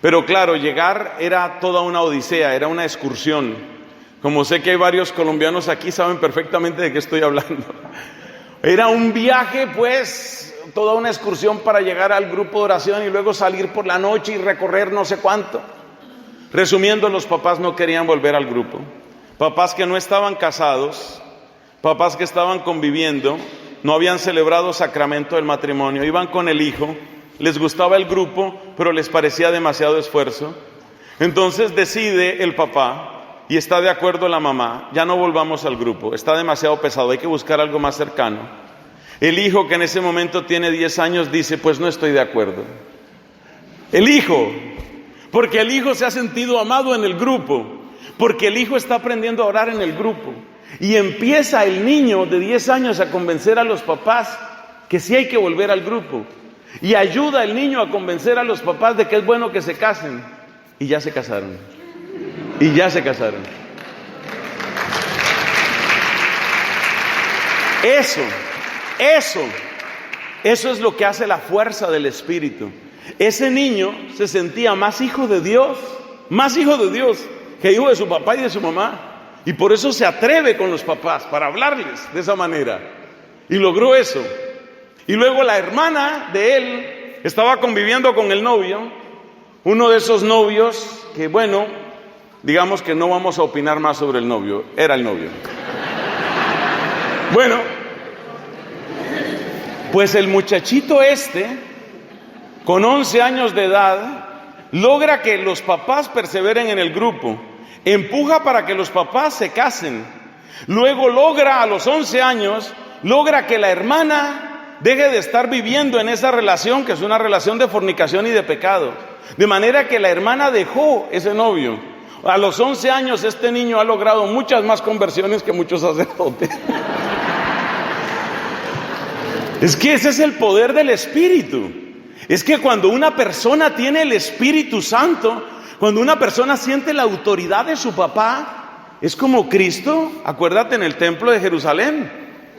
Pero claro, llegar era toda una odisea, era una excursión. Como sé que hay varios colombianos aquí, saben perfectamente de qué estoy hablando. Era un viaje, pues, toda una excursión para llegar al grupo de oración y luego salir por la noche y recorrer no sé cuánto. Resumiendo, los papás no querían volver al grupo. Papás que no estaban casados, papás que estaban conviviendo, no habían celebrado sacramento del matrimonio, iban con el hijo, les gustaba el grupo, pero les parecía demasiado esfuerzo. Entonces decide el papá, y está de acuerdo la mamá: ya no volvamos al grupo, está demasiado pesado, hay que buscar algo más cercano. El hijo, que en ese momento tiene 10 años, dice: pues no estoy de acuerdo. El hijo, porque el hijo se ha sentido amado en el grupo, porque el hijo está aprendiendo a orar en el grupo. Y empieza el niño de 10 años a convencer a los papás que sí hay que volver al grupo. Y ayuda el niño a convencer a los papás de que es bueno que se casen. Y ya se casaron. Y ya se casaron. Eso es lo que hace la fuerza del Espíritu. Ese niño se sentía más hijo de Dios que hijo de su papá y de su mamá. Y por eso se atreve con los papás para hablarles de esa manera. Y logró eso. Y luego la hermana de él estaba conviviendo con el novio, uno de esos novios que, bueno, digamos que no vamos a opinar más sobre el novio, era el novio. Bueno, pues el muchachito con 11 años de edad, logra que los papás perseveren en el grupo, empuja para que los papás se casen, luego logra a los 11 años, logra que la hermana deje de estar viviendo en esa relación, que es una relación de fornicación y de pecado, de manera que la hermana dejó ese novio. A los 11 años este niño ha logrado muchas más conversiones que muchos sacerdotes. Es que ese es el poder del Espíritu. Es que cuando una persona tiene el Espíritu Santo, cuando una persona siente la autoridad de su papá, es como Cristo. Acuérdate en el templo de Jerusalén,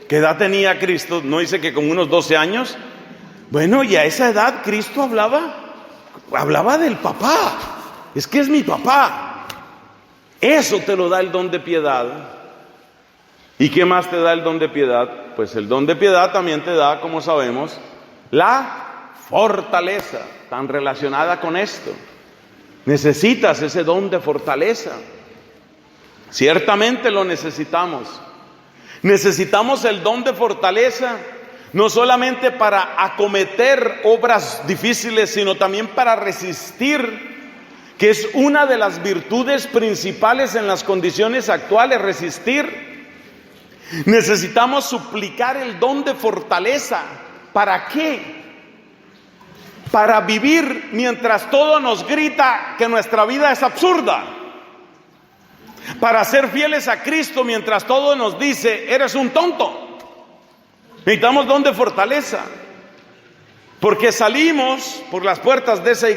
¿qué edad tenía Cristo? ¿No dice que con unos 12 años? Bueno, y a esa edad Cristo hablaba del papá. Es que es mi papá. Eso te lo da el don de piedad. ¿Y qué más te da el don de piedad? Pues el don de piedad también te da, como sabemos, la fortaleza, tan relacionada con esto. Necesitas ese don de fortaleza. Ciertamente lo necesitamos. Necesitamos el don de fortaleza, no solamente para acometer obras difíciles, sino también para resistir, que es una de las virtudes principales en las condiciones actuales, resistir. Necesitamos suplicar el don de fortaleza. ¿Para qué? Para vivir mientras todo nos grita que nuestra vida es absurda. Para ser fieles a Cristo mientras todo nos dice eres un tonto. Necesitamos don de fortaleza. Porque salimos por las puertas de esta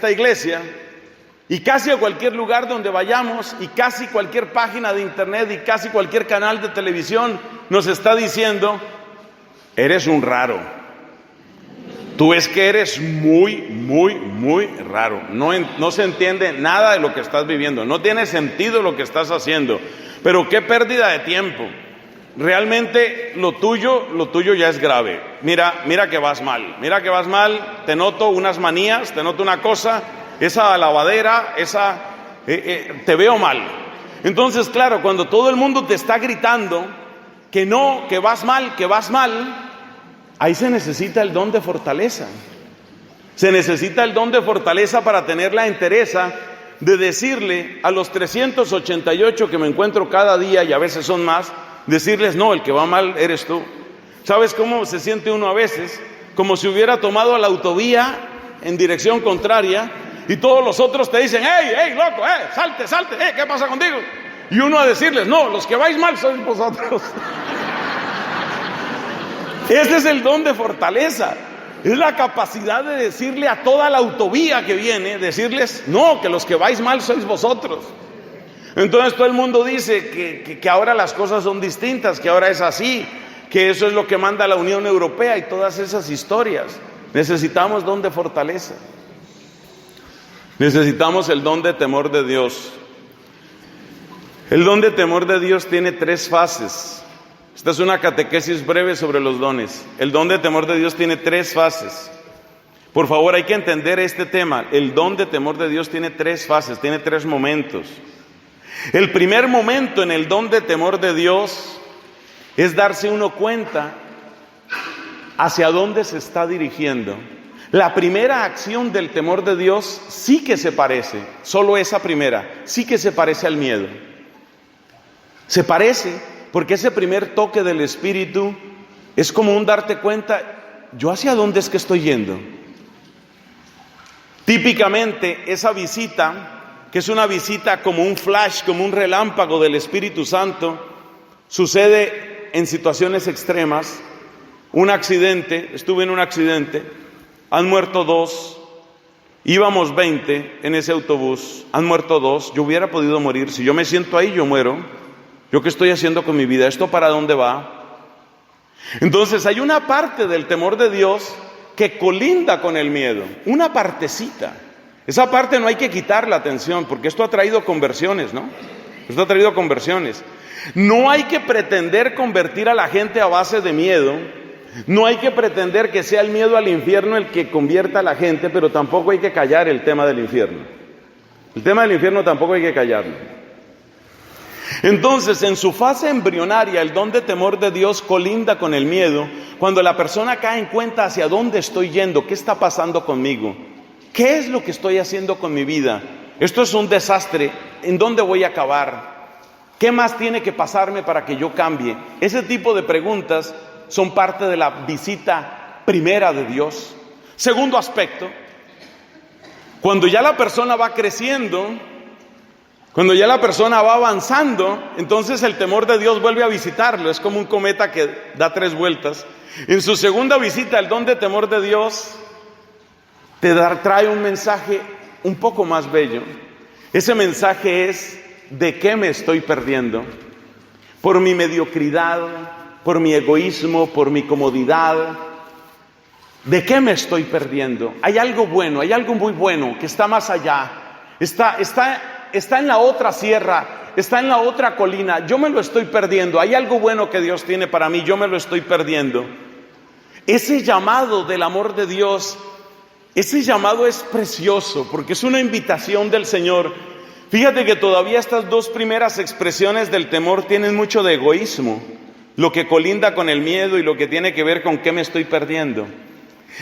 iglesia, y casi a cualquier lugar donde vayamos, y casi cualquier página de internet, y casi cualquier canal de televisión nos está diciendo: eres un raro. Tú es que eres muy raro. No se entiende nada de lo que estás viviendo. No tiene sentido lo que estás haciendo. Pero qué pérdida de tiempo. realmente lo tuyo ya es grave. Mira que vas mal, te noto unas manías, te noto una cosa, esa lavadera, te veo mal. Entonces, claro, cuando todo el mundo te está gritando que no, que vas mal, ahí se necesita el don de fortaleza. Se necesita el don de fortaleza para tener la entereza de decirle a los 388 que me encuentro cada día, y a veces son más, decirles: no, el que va mal eres tú. ¿Sabes cómo se siente uno a veces? Como si hubiera tomado la autovía en dirección contraria y todos los otros te dicen: ¡hey, loco, salte, qué pasa contigo! Y uno a decirles: no, los que vais mal sois vosotros. Ese es el don de fortaleza. Es la capacidad de decirle a toda la autovía que viene, decirles: no, que los que vais mal sois vosotros. Entonces todo el mundo dice que ahora las cosas son distintas, que ahora es así, que eso es lo que manda la Unión Europea y todas esas historias. Necesitamos don de fortaleza. Necesitamos el don de temor de Dios. El don de temor de Dios tiene 3 fases. Esta es una catequesis breve sobre los dones. El don de temor de Dios tiene 3 fases. Por favor, hay que entender este tema. El don de temor de Dios tiene 3 fases, tiene 3 momentos. El primer momento en el don de temor de Dios es darse uno cuenta hacia dónde se está dirigiendo. La primera acción del temor de Dios sí que se parece, solo esa primera, sí que se parece al miedo. Se parece porque ese primer toque del Espíritu es como un darte cuenta: ¿yo hacia dónde es que estoy yendo? Típicamente esa visita, que es una visita como un flash, como un relámpago del Espíritu Santo, sucede en situaciones extremas. Un accidente, estuve en un accidente, han muerto 2, íbamos 20 en ese autobús, han muerto 2, yo hubiera podido morir, si yo me siento ahí yo muero. ¿Yo qué estoy haciendo con mi vida? ¿Esto para dónde va? Entonces hay una parte del temor de Dios que colinda con el miedo, una partecita. Esa parte no hay que quitar la atención, porque esto ha traído conversiones, ¿no? Esto ha traído conversiones. No hay que pretender convertir a la gente a base de miedo. No hay que pretender que sea el miedo al infierno el que convierta a la gente, pero tampoco hay que callar el tema del infierno. El tema del infierno tampoco hay que callarlo. Entonces, en su fase embrionaria, el don de temor de Dios colinda con el miedo, cuando la persona cae en cuenta hacia dónde estoy yendo, qué está pasando conmigo, qué es lo que estoy haciendo con mi vida. Esto es un desastre, ¿en dónde voy a acabar? ¿Qué más tiene que pasarme para que yo cambie? Ese tipo de preguntas son parte de la visita primera de Dios. Segundo aspecto, cuando ya la persona va creciendo, cuando ya la persona va avanzando, entonces el temor de Dios vuelve a visitarlo. Es como un cometa que da 3 vueltas. En su segunda visita, el don de temor de Dios trae un mensaje un poco más bello. Ese mensaje es: ¿de qué me estoy perdiendo? Por mi mediocridad, por mi egoísmo, por mi comodidad. ¿De qué me estoy perdiendo? Hay algo bueno, hay algo muy bueno que está más allá. Está en la otra sierra, está en la otra colina. Yo me lo estoy perdiendo. Hay algo bueno que Dios tiene para mí, yo me lo estoy perdiendo. Ese llamado del amor de Dios, ese llamado es precioso porque es una invitación del Señor. Fíjate que todavía estas 2 primeras expresiones del temor tienen mucho de egoísmo, lo que colinda con el miedo y lo que tiene que ver con qué me estoy perdiendo.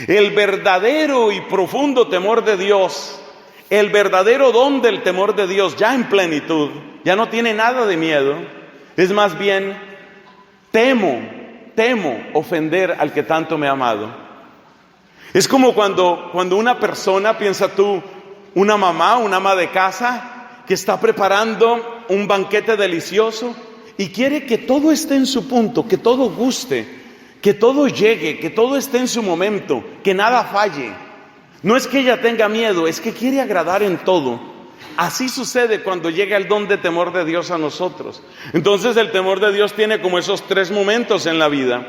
El verdadero y profundo temor de Dios, el verdadero don del temor de Dios, ya en plenitud, ya no tiene nada de miedo, es más bien: temo ofender al que tanto me ha amado. Es como cuando una persona, piensa tú, una mamá, una ama de casa, que está preparando un banquete delicioso y quiere que todo esté en su punto, que todo guste, que todo llegue, que todo esté en su momento, que nada falle. No es que ella tenga miedo, es que quiere agradar en todo. Así sucede cuando llega el don de temor de Dios a nosotros. Entonces el temor de Dios tiene como esos 3 momentos en la vida.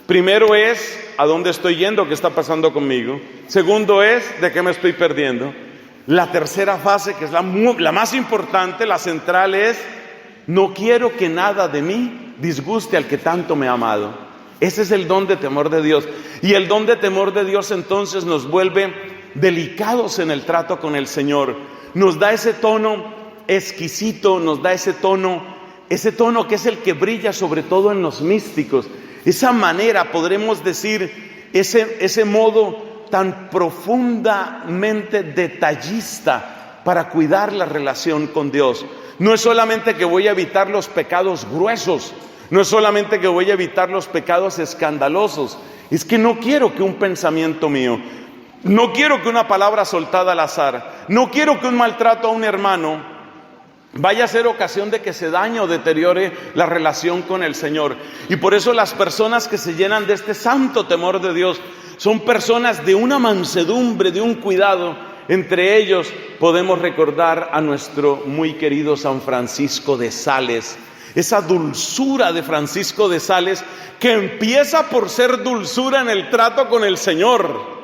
Primero es: ¿a dónde estoy yendo? ¿Qué está pasando conmigo? Segundo es: ¿de qué me estoy perdiendo? La tercera fase, que es la más importante, la central, es: no quiero que nada de mí disguste al que tanto me ha amado. Ese es el don de temor de Dios. Y el don de temor de Dios entonces nos vuelve delicados en el trato con el Señor. Nos da ese tono exquisito, nos da ese tono que es el que brilla sobre todo en los místicos. Esa manera, podremos decir, ese modo tan profundamente detallista para cuidar la relación con Dios. No es solamente que voy a evitar los pecados gruesos, no es solamente que voy a evitar los pecados escandalosos, es que no quiero que un pensamiento mío, no quiero que una palabra soltada al azar, no quiero que un maltrato a un hermano vaya a ser ocasión de que se dañe o deteriore la relación con el Señor. Y por eso las personas que se llenan de este santo temor de Dios son personas de una mansedumbre, de un cuidado. Entre ellos podemos recordar a nuestro muy querido San Francisco de Sales. Esa dulzura de Francisco de Sales que empieza por ser dulzura en el trato con el Señor.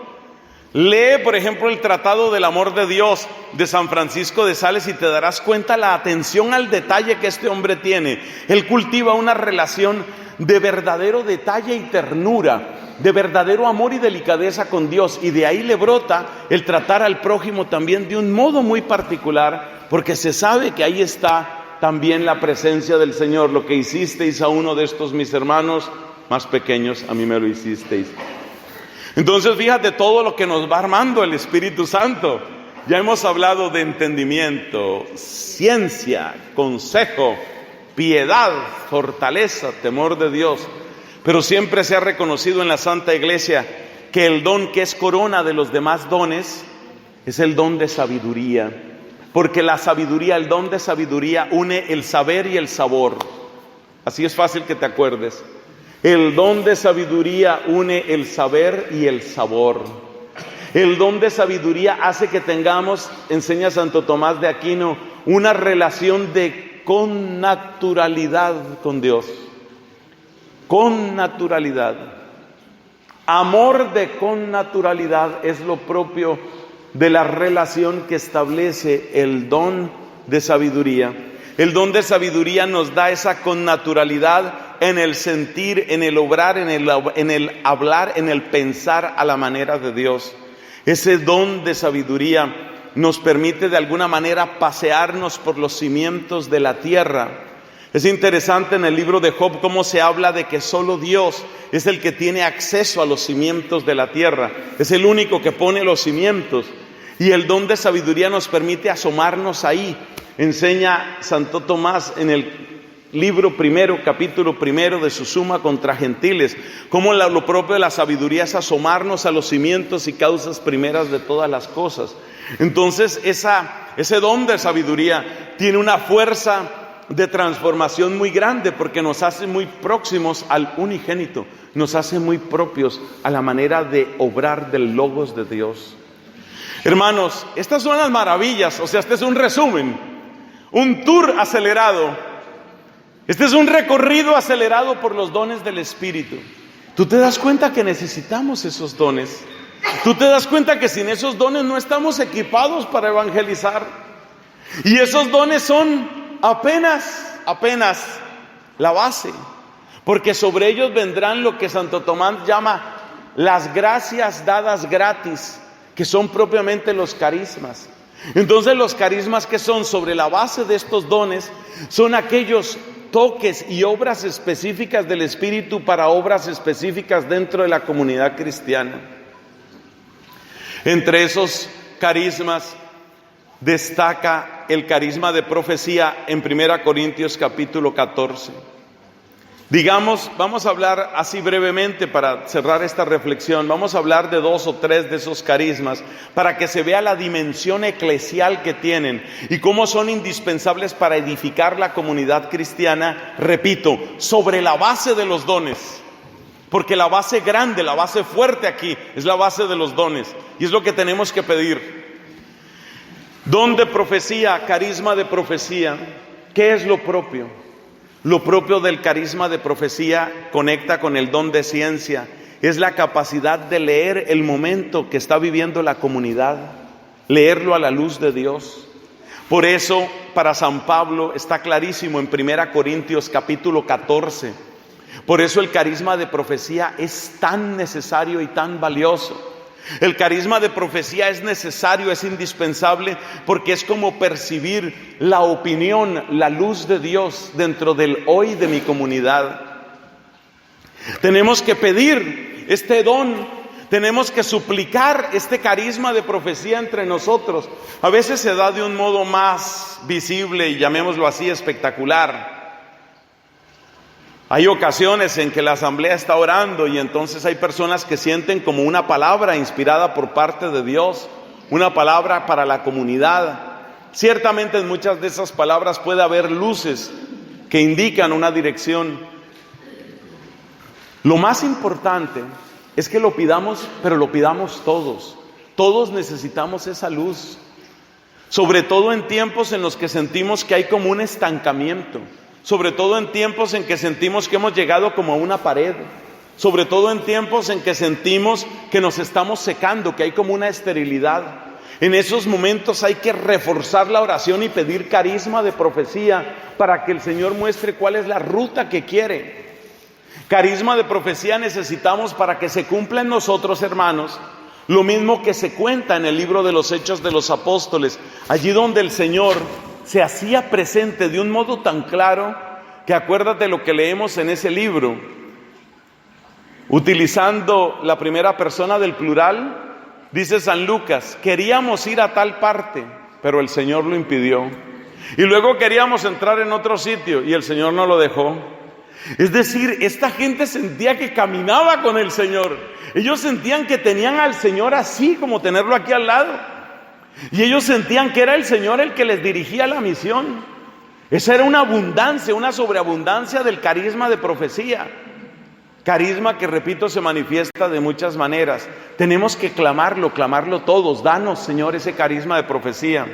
Lee, por ejemplo, el Tratado del Amor de Dios de San Francisco de Sales y te darás cuenta la atención al detalle que este hombre tiene. Él cultiva una relación de verdadero detalle y ternura, de verdadero amor y delicadeza con Dios, y de ahí le brota el tratar al prójimo también de un modo muy particular, porque se sabe que ahí está también la presencia del Señor. Lo que hicisteis a uno de estos mis hermanos más pequeños, a mí me lo hicisteis. Entonces fíjate todo lo que nos va armando el Espíritu Santo. Ya hemos hablado de entendimiento, ciencia, consejo, piedad, fortaleza, temor de Dios. Pero siempre se ha reconocido en la Santa Iglesia que el don que es corona de los demás dones es el don de sabiduría. Porque la sabiduría, el don de sabiduría une el saber y el sabor. Así es fácil que te acuerdes. El don de sabiduría une el saber y el sabor. El don de sabiduría hace que tengamos, enseña Santo Tomás de Aquino, una relación de connaturalidad con Dios. Connaturalidad. Amor de connaturalidad es lo propio de la relación que establece el don de sabiduría. El don de sabiduría nos da esa connaturalidad en el sentir, en el obrar, en el hablar, en el pensar a la manera de Dios. Ese don de sabiduría nos permite de alguna manera pasearnos por los cimientos de la tierra. Es interesante en el libro de Job cómo se habla de que solo Dios es el que tiene acceso a los cimientos de la tierra. Es el único que pone los cimientos. Y el don de sabiduría nos permite asomarnos ahí. Enseña Santo Tomás en el libro primero, capítulo primero de su Suma contra Gentiles, cómo lo propio de la sabiduría es asomarnos a los cimientos y causas primeras de todas las cosas. Entonces ese don de sabiduría tiene una fuerza de transformación muy grande, porque nos hace muy próximos al unigénito, nos hace muy propios a la manera de obrar del Logos de Dios. Hermanos, estas son las maravillas, o sea, este es un resumen, un tour acelerado. Este es un recorrido acelerado por los dones del Espíritu. Tú te das cuenta que necesitamos esos dones. Tú te das cuenta que sin esos dones no estamos equipados para evangelizar. Y esos dones son apenas la base. Porque sobre ellos vendrán lo que Santo Tomás llama las gracias dadas gratis, que son propiamente los carismas. Entonces los carismas que son sobre la base de estos dones son aquellos toques y obras específicas del Espíritu para obras específicas dentro de la comunidad cristiana. Entre esos carismas destaca el carisma de profecía en 1 Corintios capítulo 14. Digamos, vamos a hablar así brevemente para cerrar esta reflexión, vamos a hablar de 2 o 3 de esos carismas para que se vea la dimensión eclesial que tienen y cómo son indispensables para edificar la comunidad cristiana, repito, sobre la base de los dones. Porque la base grande, la base fuerte aquí es la base de los dones y es lo que tenemos que pedir. Don de profecía, carisma de profecía, ¿qué es lo propio? Lo propio del carisma de profecía conecta con el don de ciencia. Es la capacidad de leer el momento que está viviendo la comunidad, leerlo a la luz de Dios. Por eso, para San Pablo está clarísimo en 1 Corintios capítulo 14. Por eso el carisma de profecía es tan necesario y tan valioso. El carisma de profecía es necesario, es indispensable, porque es como percibir la opinión, la luz de Dios dentro del hoy de mi comunidad. Tenemos que pedir este don, tenemos que suplicar este carisma de profecía entre nosotros. A veces se da de un modo más visible y llamémoslo así, espectacular. Hay ocasiones en que la asamblea está orando y entonces hay personas que sienten como una palabra inspirada por parte de Dios, una palabra para la comunidad. Ciertamente en muchas de esas palabras puede haber luces que indican una dirección. Lo más importante es que lo pidamos, pero lo pidamos todos. Todos necesitamos esa luz, sobre todo en tiempos en los que sentimos que hay como un estancamiento. Sobre todo en tiempos en que sentimos que hemos llegado como a una pared. Sobre todo en tiempos en que sentimos que nos estamos secando, que hay como una esterilidad. En esos momentos hay que reforzar la oración y pedir carisma de profecía para que el Señor muestre cuál es la ruta que quiere. Carisma de profecía necesitamos para que se cumpla en nosotros, hermanos, lo mismo que se cuenta en el libro de los Hechos de los Apóstoles, allí donde el Señor se hacía presente de un modo tan claro que acuérdate lo que leemos en ese libro, utilizando la primera persona del plural, dice San Lucas, queríamos ir a tal parte, pero el Señor lo impidió. Y luego queríamos entrar en otro sitio y el Señor no lo dejó. Es decir, esta gente sentía que caminaba con el Señor. Ellos sentían que tenían al Señor así como tenerlo aquí al lado. Y ellos sentían que era el Señor el que les dirigía la misión. Esa era una abundancia, una sobreabundancia del carisma de profecía. Carisma que, repito, se manifiesta de muchas maneras. Tenemos que clamarlo todos. Danos, Señor, ese carisma de profecía.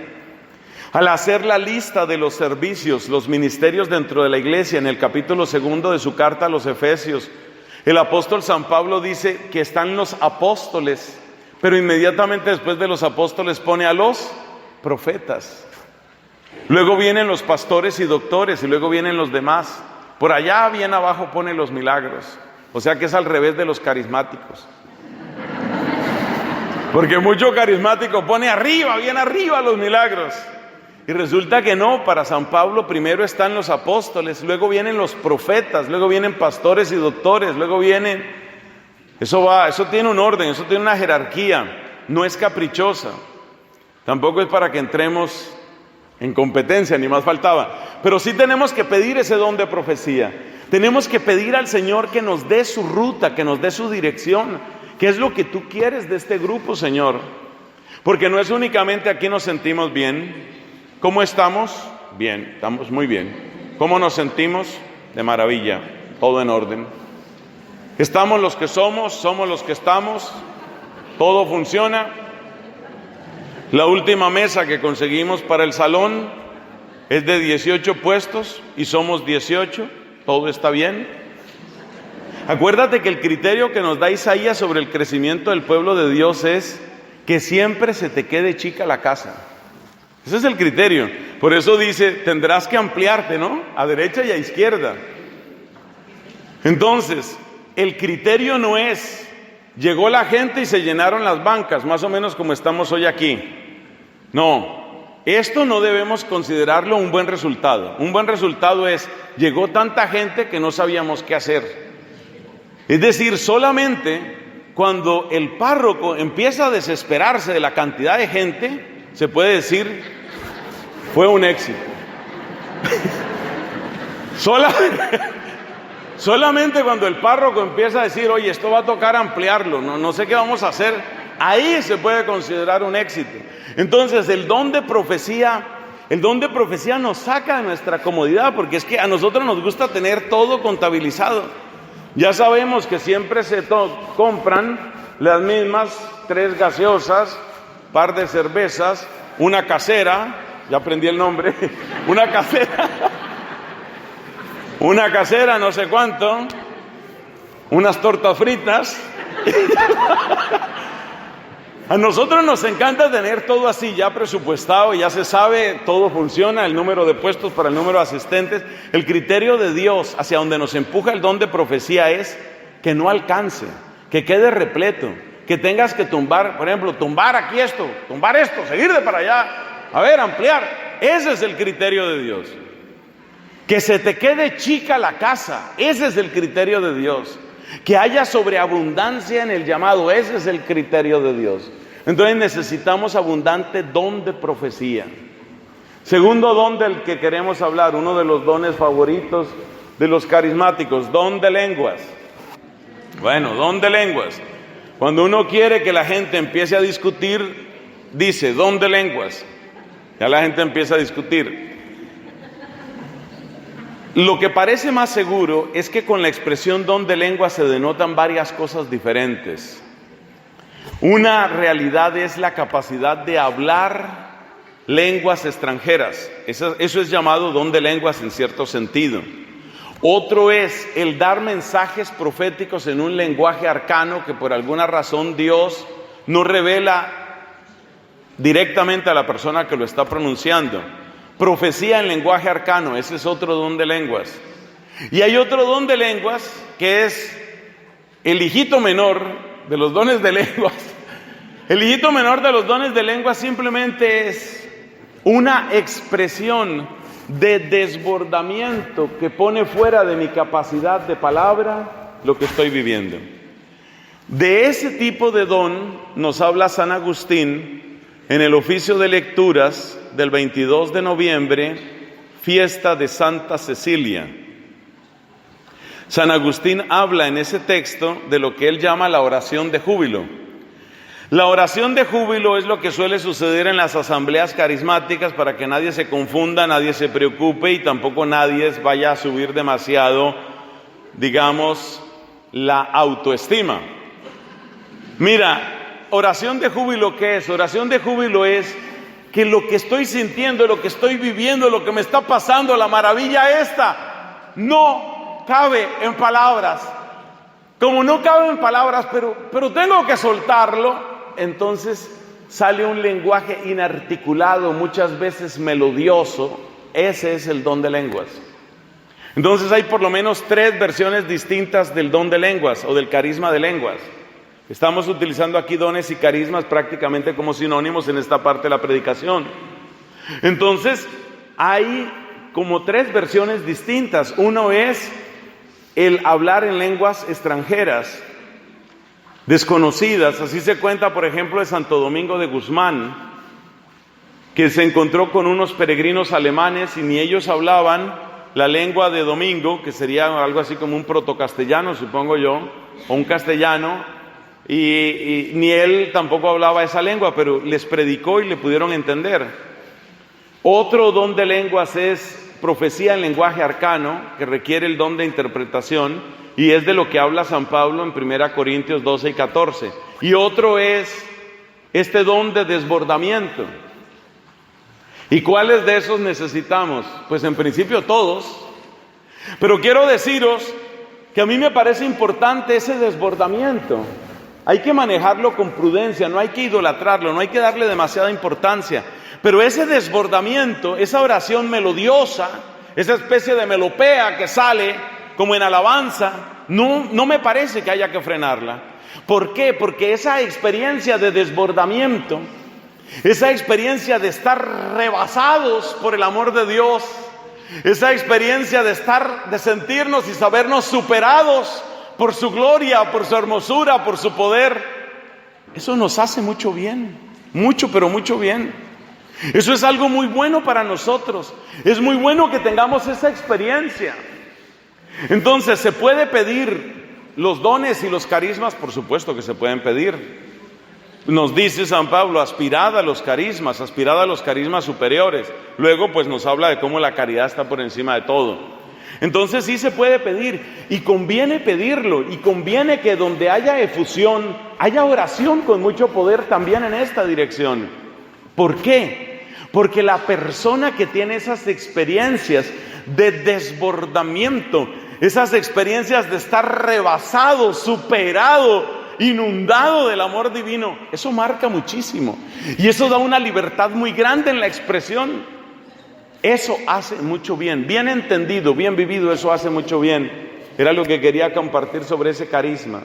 Al hacer la lista de los servicios, los ministerios dentro de la iglesia, en el capítulo 2 de su carta a los Efesios, el apóstol San Pablo dice que están los apóstoles, pero inmediatamente después de los apóstoles pone a los profetas. Luego vienen los pastores y doctores y luego vienen los demás. Por allá bien abajo pone los milagros. O sea que es al revés de los carismáticos. Porque mucho carismático pone arriba, bien arriba los milagros. Y resulta que no, para San Pablo primero están los apóstoles, luego vienen los profetas, luego vienen pastores y doctores, luego vienen... Eso tiene un orden, eso tiene una jerarquía, no es caprichosa. Tampoco es para que entremos en competencia, ni más faltaba. Pero sí tenemos que pedir ese don de profecía. Tenemos que pedir al Señor que nos dé su ruta, que nos dé su dirección. ¿Qué es lo que tú quieres de este grupo, Señor? Porque no es únicamente aquí nos sentimos bien. ¿Cómo estamos? Bien, estamos muy bien. ¿Cómo nos sentimos? De maravilla, todo en orden. Estamos los que somos los que estamos, todo funciona. La última mesa que conseguimos para el salón es de 18 puestos y somos 18, todo está bien. Acuérdate que el criterio que nos da Isaías sobre el crecimiento del pueblo de Dios es que siempre se te quede chica la casa. Ese es el criterio. Por eso dice, tendrás que ampliarte, ¿no? A derecha y a izquierda. Entonces, el criterio no es, llegó la gente y se llenaron las bancas, más o menos como estamos hoy aquí. No, esto no debemos considerarlo un buen resultado. Un buen resultado es, llegó tanta gente que no sabíamos qué hacer. Es decir, solamente cuando el párroco empieza a desesperarse de la cantidad de gente, se puede decir, fue un éxito. Solamente cuando el párroco empieza a decir, oye, esto va a tocar ampliarlo, no sé qué vamos a hacer, ahí se puede considerar un éxito. Entonces, el don de profecía nos saca de nuestra comodidad, porque es que a nosotros nos gusta tener todo contabilizado. Ya sabemos que siempre se compran las mismas 3 gaseosas, par de cervezas, una casera, ya aprendí el nombre, una casera no sé cuánto, unas tortas fritas A nosotros nos encanta tener todo así ya presupuestado, ya se sabe, todo funciona, el número de puestos para el número de asistentes. El criterio de Dios hacia donde nos empuja el don de profecía es que no alcance, que quede repleto, que tengas que tumbar, por ejemplo, tumbar aquí esto, seguir de para allá, a ver, ampliar. Ese es el criterio de Dios. Que se te quede chica la casa, ese es el criterio de Dios. Que haya sobreabundancia en el llamado, ese es el criterio de Dios. Entonces necesitamos abundante don de profecía. Segundo don del que queremos hablar, uno de los dones favoritos de los carismáticos, don de lenguas. Bueno, don de lenguas. Cuando uno quiere que la gente empiece a discutir, dice don de lenguas. Ya la gente empieza a discutir. Lo que parece más seguro es que con la expresión don de lengua se denotan varias cosas diferentes. Una realidad es la capacidad de hablar lenguas extranjeras. Eso es llamado don de lenguas en cierto sentido. Otro es el dar mensajes proféticos en un lenguaje arcano que por alguna razón Dios no revela directamente a la persona que lo está pronunciando. Profecía en lenguaje arcano, ese es otro don de lenguas. Y hay otro don de lenguas que es el hijito menor de los dones de lenguas. El hijito menor de los dones de lenguas simplemente es una expresión de desbordamiento que pone fuera de mi capacidad de palabra lo que estoy viviendo. De ese tipo de don nos habla San Agustín en el oficio de lecturas del 22 de noviembre, fiesta de Santa Cecilia. San Agustín habla en ese texto de lo que él llama la oración de júbilo. La oración de júbilo es lo que suele suceder en las asambleas carismáticas para que nadie se confunda, nadie se preocupe y tampoco nadie vaya a subir demasiado, digamos, la autoestima. Mira, oración de júbilo, ¿qué es? Oración de júbilo es que lo que estoy sintiendo, lo que estoy viviendo, lo que me está pasando, la maravilla esta, no cabe en palabras. Como no cabe en palabras, pero tengo que soltarlo, entonces sale un lenguaje inarticulado, muchas veces melodioso. Ese es el don de lenguas. Entonces hay por lo menos 3 versiones distintas del don de lenguas o del carisma de lenguas. Estamos utilizando aquí dones y carismas prácticamente como sinónimos en esta parte de la predicación. Entonces, hay como 3 versiones distintas. Uno es el hablar en lenguas extranjeras, desconocidas. Así se cuenta, por ejemplo, de Santo Domingo de Guzmán, que se encontró con unos peregrinos alemanes y ni ellos hablaban la lengua de Domingo, que sería algo así como un protocastellano, supongo yo, o un castellano. Y ni él tampoco hablaba esa lengua, pero les predicó y le pudieron entender. Otro don de lenguas es profecía en lenguaje arcano, que requiere el don de interpretación, y es de lo que habla San Pablo en 1 Corintios 12 y 14. Y otro es este don de desbordamiento. ¿Y cuáles de esos necesitamos? Pues en principio todos. Pero quiero deciros que a mí me parece importante ese desbordamiento. Hay que manejarlo con prudencia, no hay que idolatrarlo, no hay que darle demasiada importancia. Pero ese desbordamiento, esa oración melodiosa, esa especie de melopea que sale como en alabanza, no me parece que haya que frenarla. ¿Por qué? Porque esa experiencia de desbordamiento, esa experiencia de estar rebasados por el amor de Dios, esa experiencia de sentirnos y sabernos superados por su gloria, por su hermosura, por su poder, eso nos hace mucho bien, mucho, pero mucho bien. Eso es algo muy bueno para nosotros. Es muy bueno que tengamos esa experiencia. Entonces, ¿se puede pedir los dones y los carismas? Por supuesto que se pueden pedir. Nos dice San Pablo, aspirad a los carismas superiores. Luego pues nos habla de cómo la caridad está por encima de todo. Entonces sí se puede pedir, y conviene pedirlo, y conviene que donde haya efusión, haya oración con mucho poder también en esta dirección. ¿Por qué? Porque la persona que tiene esas experiencias de desbordamiento, esas experiencias de estar rebasado, superado, inundado del amor divino. Eso marca muchísimo. Y eso da una libertad muy grande en la expresión. Eso hace mucho bien. Bien entendido, bien vivido, eso hace mucho bien. Era lo que quería compartir sobre ese carisma.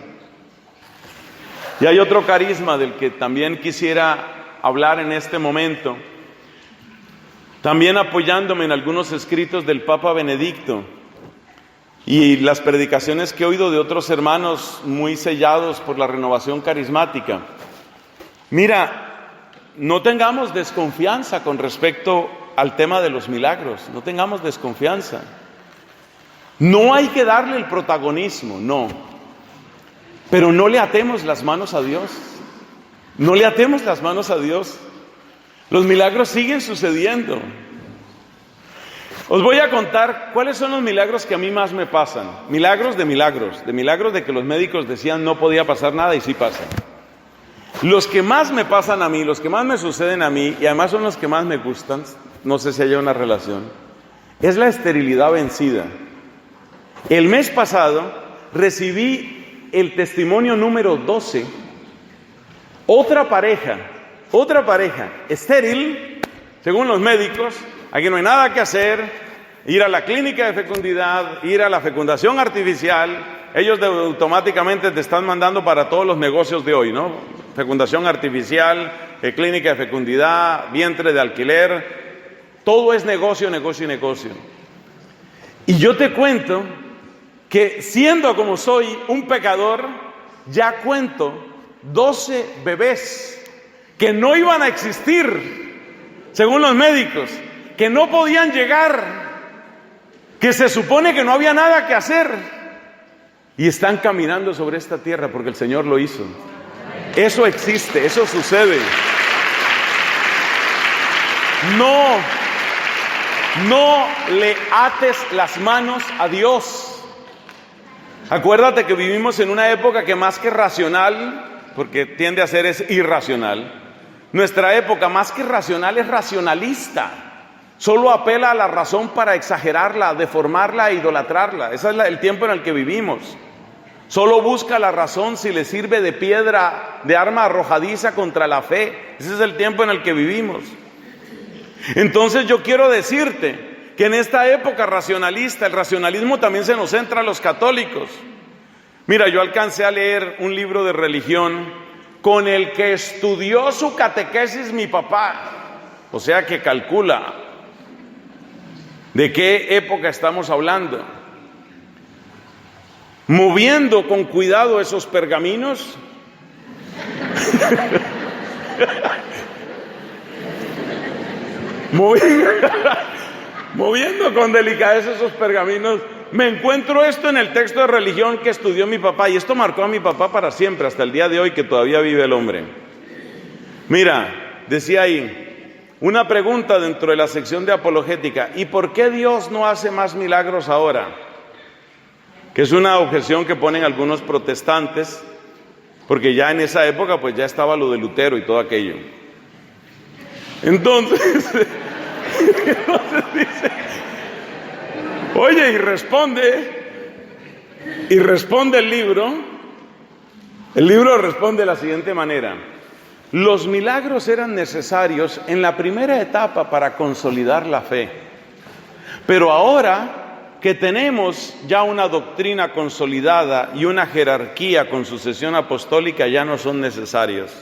Y hay otro carisma del que también quisiera hablar en este momento. También apoyándome en algunos escritos del Papa Benedicto y las predicaciones que he oído de otros hermanos muy sellados por la renovación carismática. Mira, no tengamos desconfianza con respecto al tema de los milagros, no tengamos desconfianza. No hay que darle el protagonismo, no. Pero no le atemos las manos a Dios. No le atemos las manos a Dios. Los milagros siguen sucediendo. Os voy a contar cuáles son los milagros que a mí más me pasan. Milagros de que los médicos decían no podía pasar nada y sí pasan. Los que más me pasan a mí, los que más me suceden a mí, y además son los que más me gustan, no sé si haya una relación, es la esterilidad vencida. El mes pasado recibí el testimonio número 12. Otra pareja estéril, según los médicos. Aquí no hay nada que hacer, ir a la clínica de fecundidad, ir a la fecundación artificial. Ellos automáticamente te están mandando para todos los negocios de hoy, ¿no? Fecundación artificial, clínica de fecundidad, vientre de alquiler. Todo es negocio, negocio y negocio. Y yo te cuento que siendo como soy un pecador, ya cuento 12 bebés que no iban a existir, según los médicos, que no podían llegar, que se supone que no había nada que hacer, y están caminando sobre esta tierra porque el Señor lo hizo. Eso existe, eso sucede. No le ates las manos a Dios. Acuérdate que vivimos en una época que más que racional, porque tiende a ser es irracional, nuestra época más que racional es racionalista. Solo apela a la razón para exagerarla, deformarla e idolatrarla. Ese es el tiempo en el que vivimos. Solo busca la razón si le sirve de piedra, de arma arrojadiza contra la fe. Ese es el tiempo en el que vivimos. Entonces yo quiero decirte que en esta época racionalista, el racionalismo también se nos entra a los católicos. Mira, yo alcancé a leer un libro de religión con el que estudió su catequesis mi papá. O sea que calcula de qué época estamos hablando. Moviendo con cuidado esos pergaminos. Moviendo con delicadeza esos pergaminos, me encuentro esto en el texto de religión que estudió mi papá, y esto marcó a mi papá para siempre, hasta el día de hoy que todavía vive el hombre. Mira, decía ahí, una pregunta dentro de la sección de apologética: ¿y por qué Dios no hace más milagros ahora? Que es una objeción que ponen algunos protestantes, porque ya en esa época pues ya estaba lo de Lutero y todo aquello. Entonces dice, oye, y responde el libro responde de la siguiente manera: los milagros eran necesarios en la primera etapa para consolidar la fe, pero ahora que tenemos ya una doctrina consolidada y una jerarquía con sucesión apostólica, ya no son necesarios.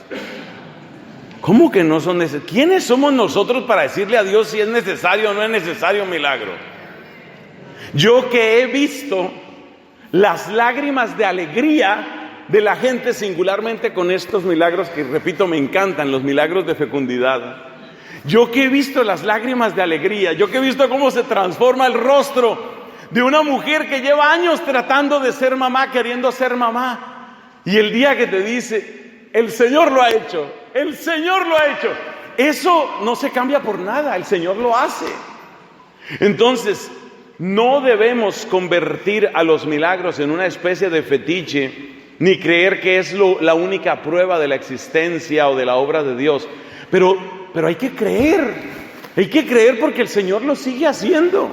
¿Cómo que no son necesarios? ¿Quiénes somos nosotros para decirle a Dios si es necesario o no es necesario un milagro? Yo que he visto las lágrimas de alegría de la gente, singularmente con estos milagros que, repito, me encantan, los milagros de fecundidad. Yo que he visto las lágrimas de alegría, yo que he visto cómo se transforma el rostro de una mujer que lleva años tratando de ser mamá, queriendo ser mamá, y el día que te dice, el Señor lo ha hecho, el Señor lo ha hecho, eso no se cambia por nada, el Señor lo hace. Entonces, no debemos convertir a los milagros en una especie de fetiche, ni creer que es la única prueba de la existencia o de la obra de Dios. Pero hay que creer porque el Señor lo sigue haciendo.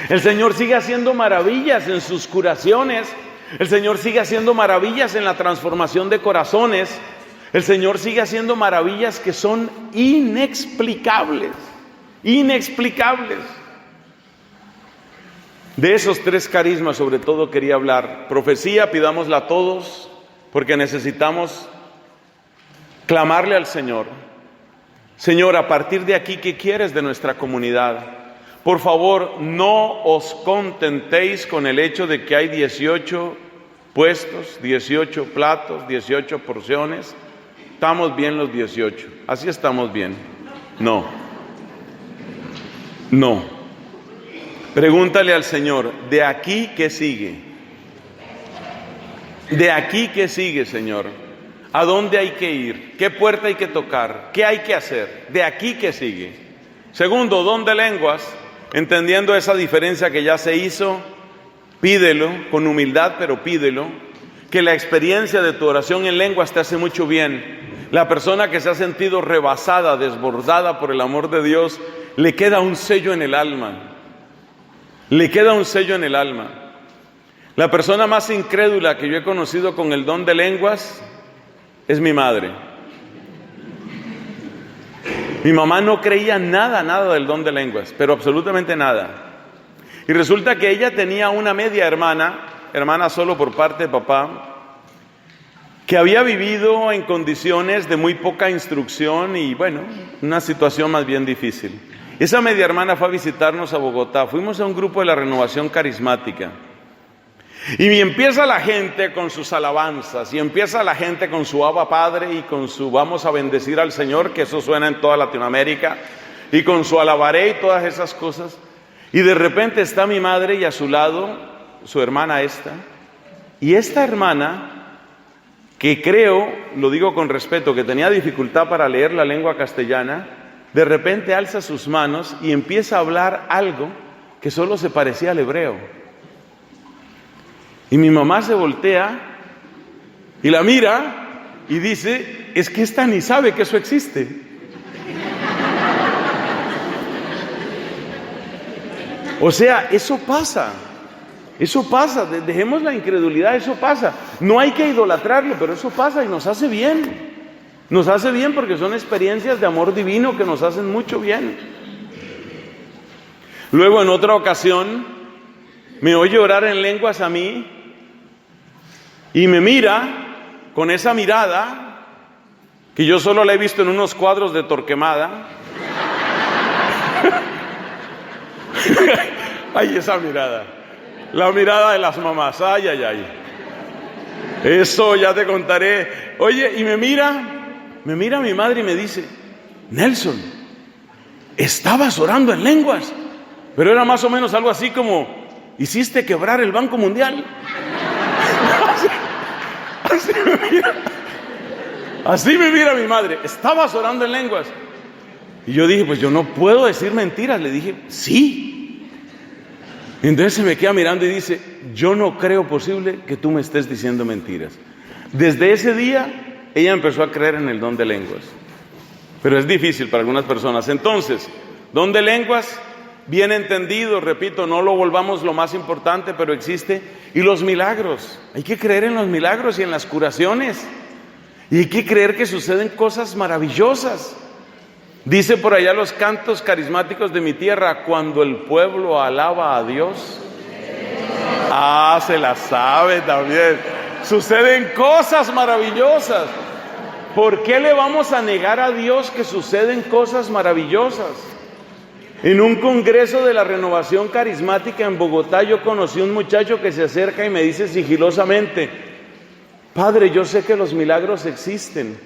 El Señor sigue haciendo maravillas en sus curaciones. El Señor sigue haciendo maravillas en la transformación de corazones. El Señor sigue haciendo maravillas que son inexplicables. Inexplicables. De esos 3 carismas sobre todo quería hablar. Profecía, pidámosla a todos, porque necesitamos clamarle al Señor. Señor, a partir de aquí, ¿qué quieres de nuestra comunidad? Por favor, no os contentéis con el hecho de que hay 18 puestos, 18 platos, 18 porciones. Estamos bien los 18, así estamos bien. No. Pregúntale al Señor, ¿de aquí qué sigue? ¿De aquí qué sigue, Señor? ¿A dónde hay que ir? ¿Qué puerta hay que tocar? ¿Qué hay que hacer? ¿De aquí qué sigue? Segundo, don de lenguas, entendiendo esa diferencia que ya se hizo, pídelo con humildad, pero pídelo, que la experiencia de tu oración en lenguas te hace mucho bien. La persona que se ha sentido rebasada, desbordada por el amor de Dios, le queda un sello en el alma. Le queda un sello en el alma. La persona más incrédula que yo he conocido con el don de lenguas es mi madre. Mi mamá no creía nada del don de lenguas, pero absolutamente nada. Y resulta que ella tenía una media hermana solo por parte de papá, que había vivido en condiciones de muy poca instrucción y bueno, una situación más bien difícil. Esa media hermana fue a visitarnos a Bogotá. Fuimos a un grupo de la Renovación Carismática. Y empieza la gente con sus alabanzas, y empieza la gente con su Abba Padre y con su vamos a bendecir al Señor, que eso suena en toda Latinoamérica, y con su alabaré y todas esas cosas. Y de repente está mi madre y a su lado su hermana esta. Y esta hermana, que creo, lo digo con respeto, que tenía dificultad para leer la lengua castellana, de repente alza sus manos y empieza a hablar algo que solo se parecía al hebreo. Y mi mamá se voltea y la mira y dice, es que esta ni sabe que eso existe. O sea, eso pasa, dejemos la incredulidad, eso pasa. No hay que idolatrarlo, pero eso pasa y nos hace bien. Nos hace bien porque son experiencias de amor divino que nos hacen mucho bien. Luego en otra ocasión me oye orar en lenguas a mí y me mira con esa mirada que yo solo la he visto en unos cuadros de Torquemada. Ay, esa mirada, la mirada de las mamás, ay. Eso ya te contaré. Oye, y me mira mi madre y me dice, Nelson, estabas orando en lenguas, pero era más o menos algo así como, hiciste quebrar el Banco Mundial. Así me mira mi madre, estabas orando en lenguas. Y yo dije, pues yo no puedo decir mentiras. Le dije, sí. Y entonces se me queda mirando y dice, yo no creo posible que tú me estés diciendo mentiras. Desde ese día ella empezó a creer en el don de lenguas, pero es difícil para algunas personas. Entonces, don de lenguas, bien entendido, repito, no lo volvamos lo más importante, pero existe. Y los milagros, hay que creer en los milagros y en las curaciones, y hay que creer que suceden cosas maravillosas. Dice por allá los cantos carismáticos de mi tierra, cuando el pueblo alaba a Dios, se la sabe también, suceden cosas maravillosas. ¿Por qué le vamos a negar a Dios que suceden cosas maravillosas? En un congreso de la Renovación Carismática en Bogotá, yo conocí un muchacho que se acerca y me dice sigilosamente, Padre, yo sé que los milagros existen.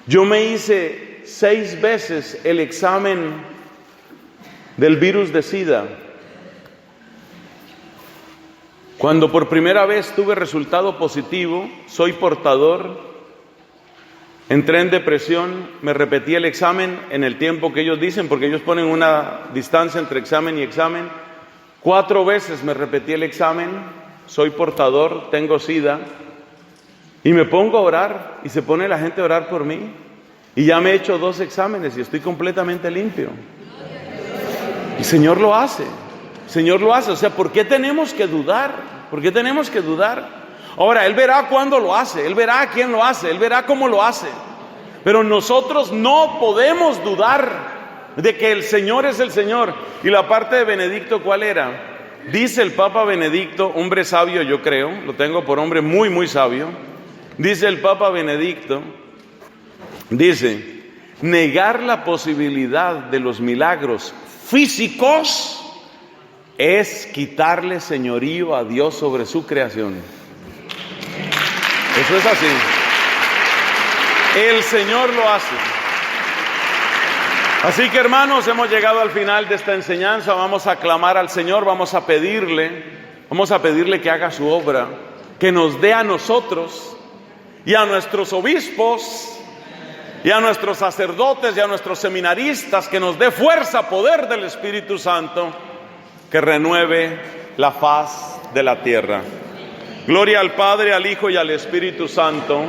Yo me hice 6 veces el examen del virus de SIDA. Cuando por primera vez tuve resultado positivo, soy portador. Entré en depresión, me repetí el examen en el tiempo que ellos dicen, porque ellos ponen una distancia entre examen y examen. 4 veces me repetí el examen, soy portador, tengo SIDA, y me pongo a orar, y se pone la gente a orar por mí, y ya me he hecho 2 exámenes y estoy completamente limpio. Y el Señor lo hace, o sea, ¿por qué tenemos que dudar? ¿Por qué tenemos que dudar? Ahora, Él verá cuándo lo hace, Él verá a quién lo hace, Él verá cómo lo hace. Pero nosotros no podemos dudar de que el Señor es el Señor. Y la parte de Benedicto, ¿cuál era? Dice el Papa Benedicto, hombre sabio yo creo, lo tengo por hombre muy, muy sabio. Dice el Papa Benedicto, dice, negar la posibilidad de los milagros físicos es quitarle señorío a Dios sobre su creación. Eso es así. El Señor lo hace. Así que, hermanos, hemos llegado al final de esta enseñanza. Vamos a clamar al Señor, vamos a pedirle que haga su obra, que nos dé a nosotros y a nuestros obispos y a nuestros sacerdotes y a nuestros seminaristas, que nos dé fuerza, poder del Espíritu Santo, que renueve la faz de la tierra. Gloria al Padre, al Hijo y al Espíritu Santo.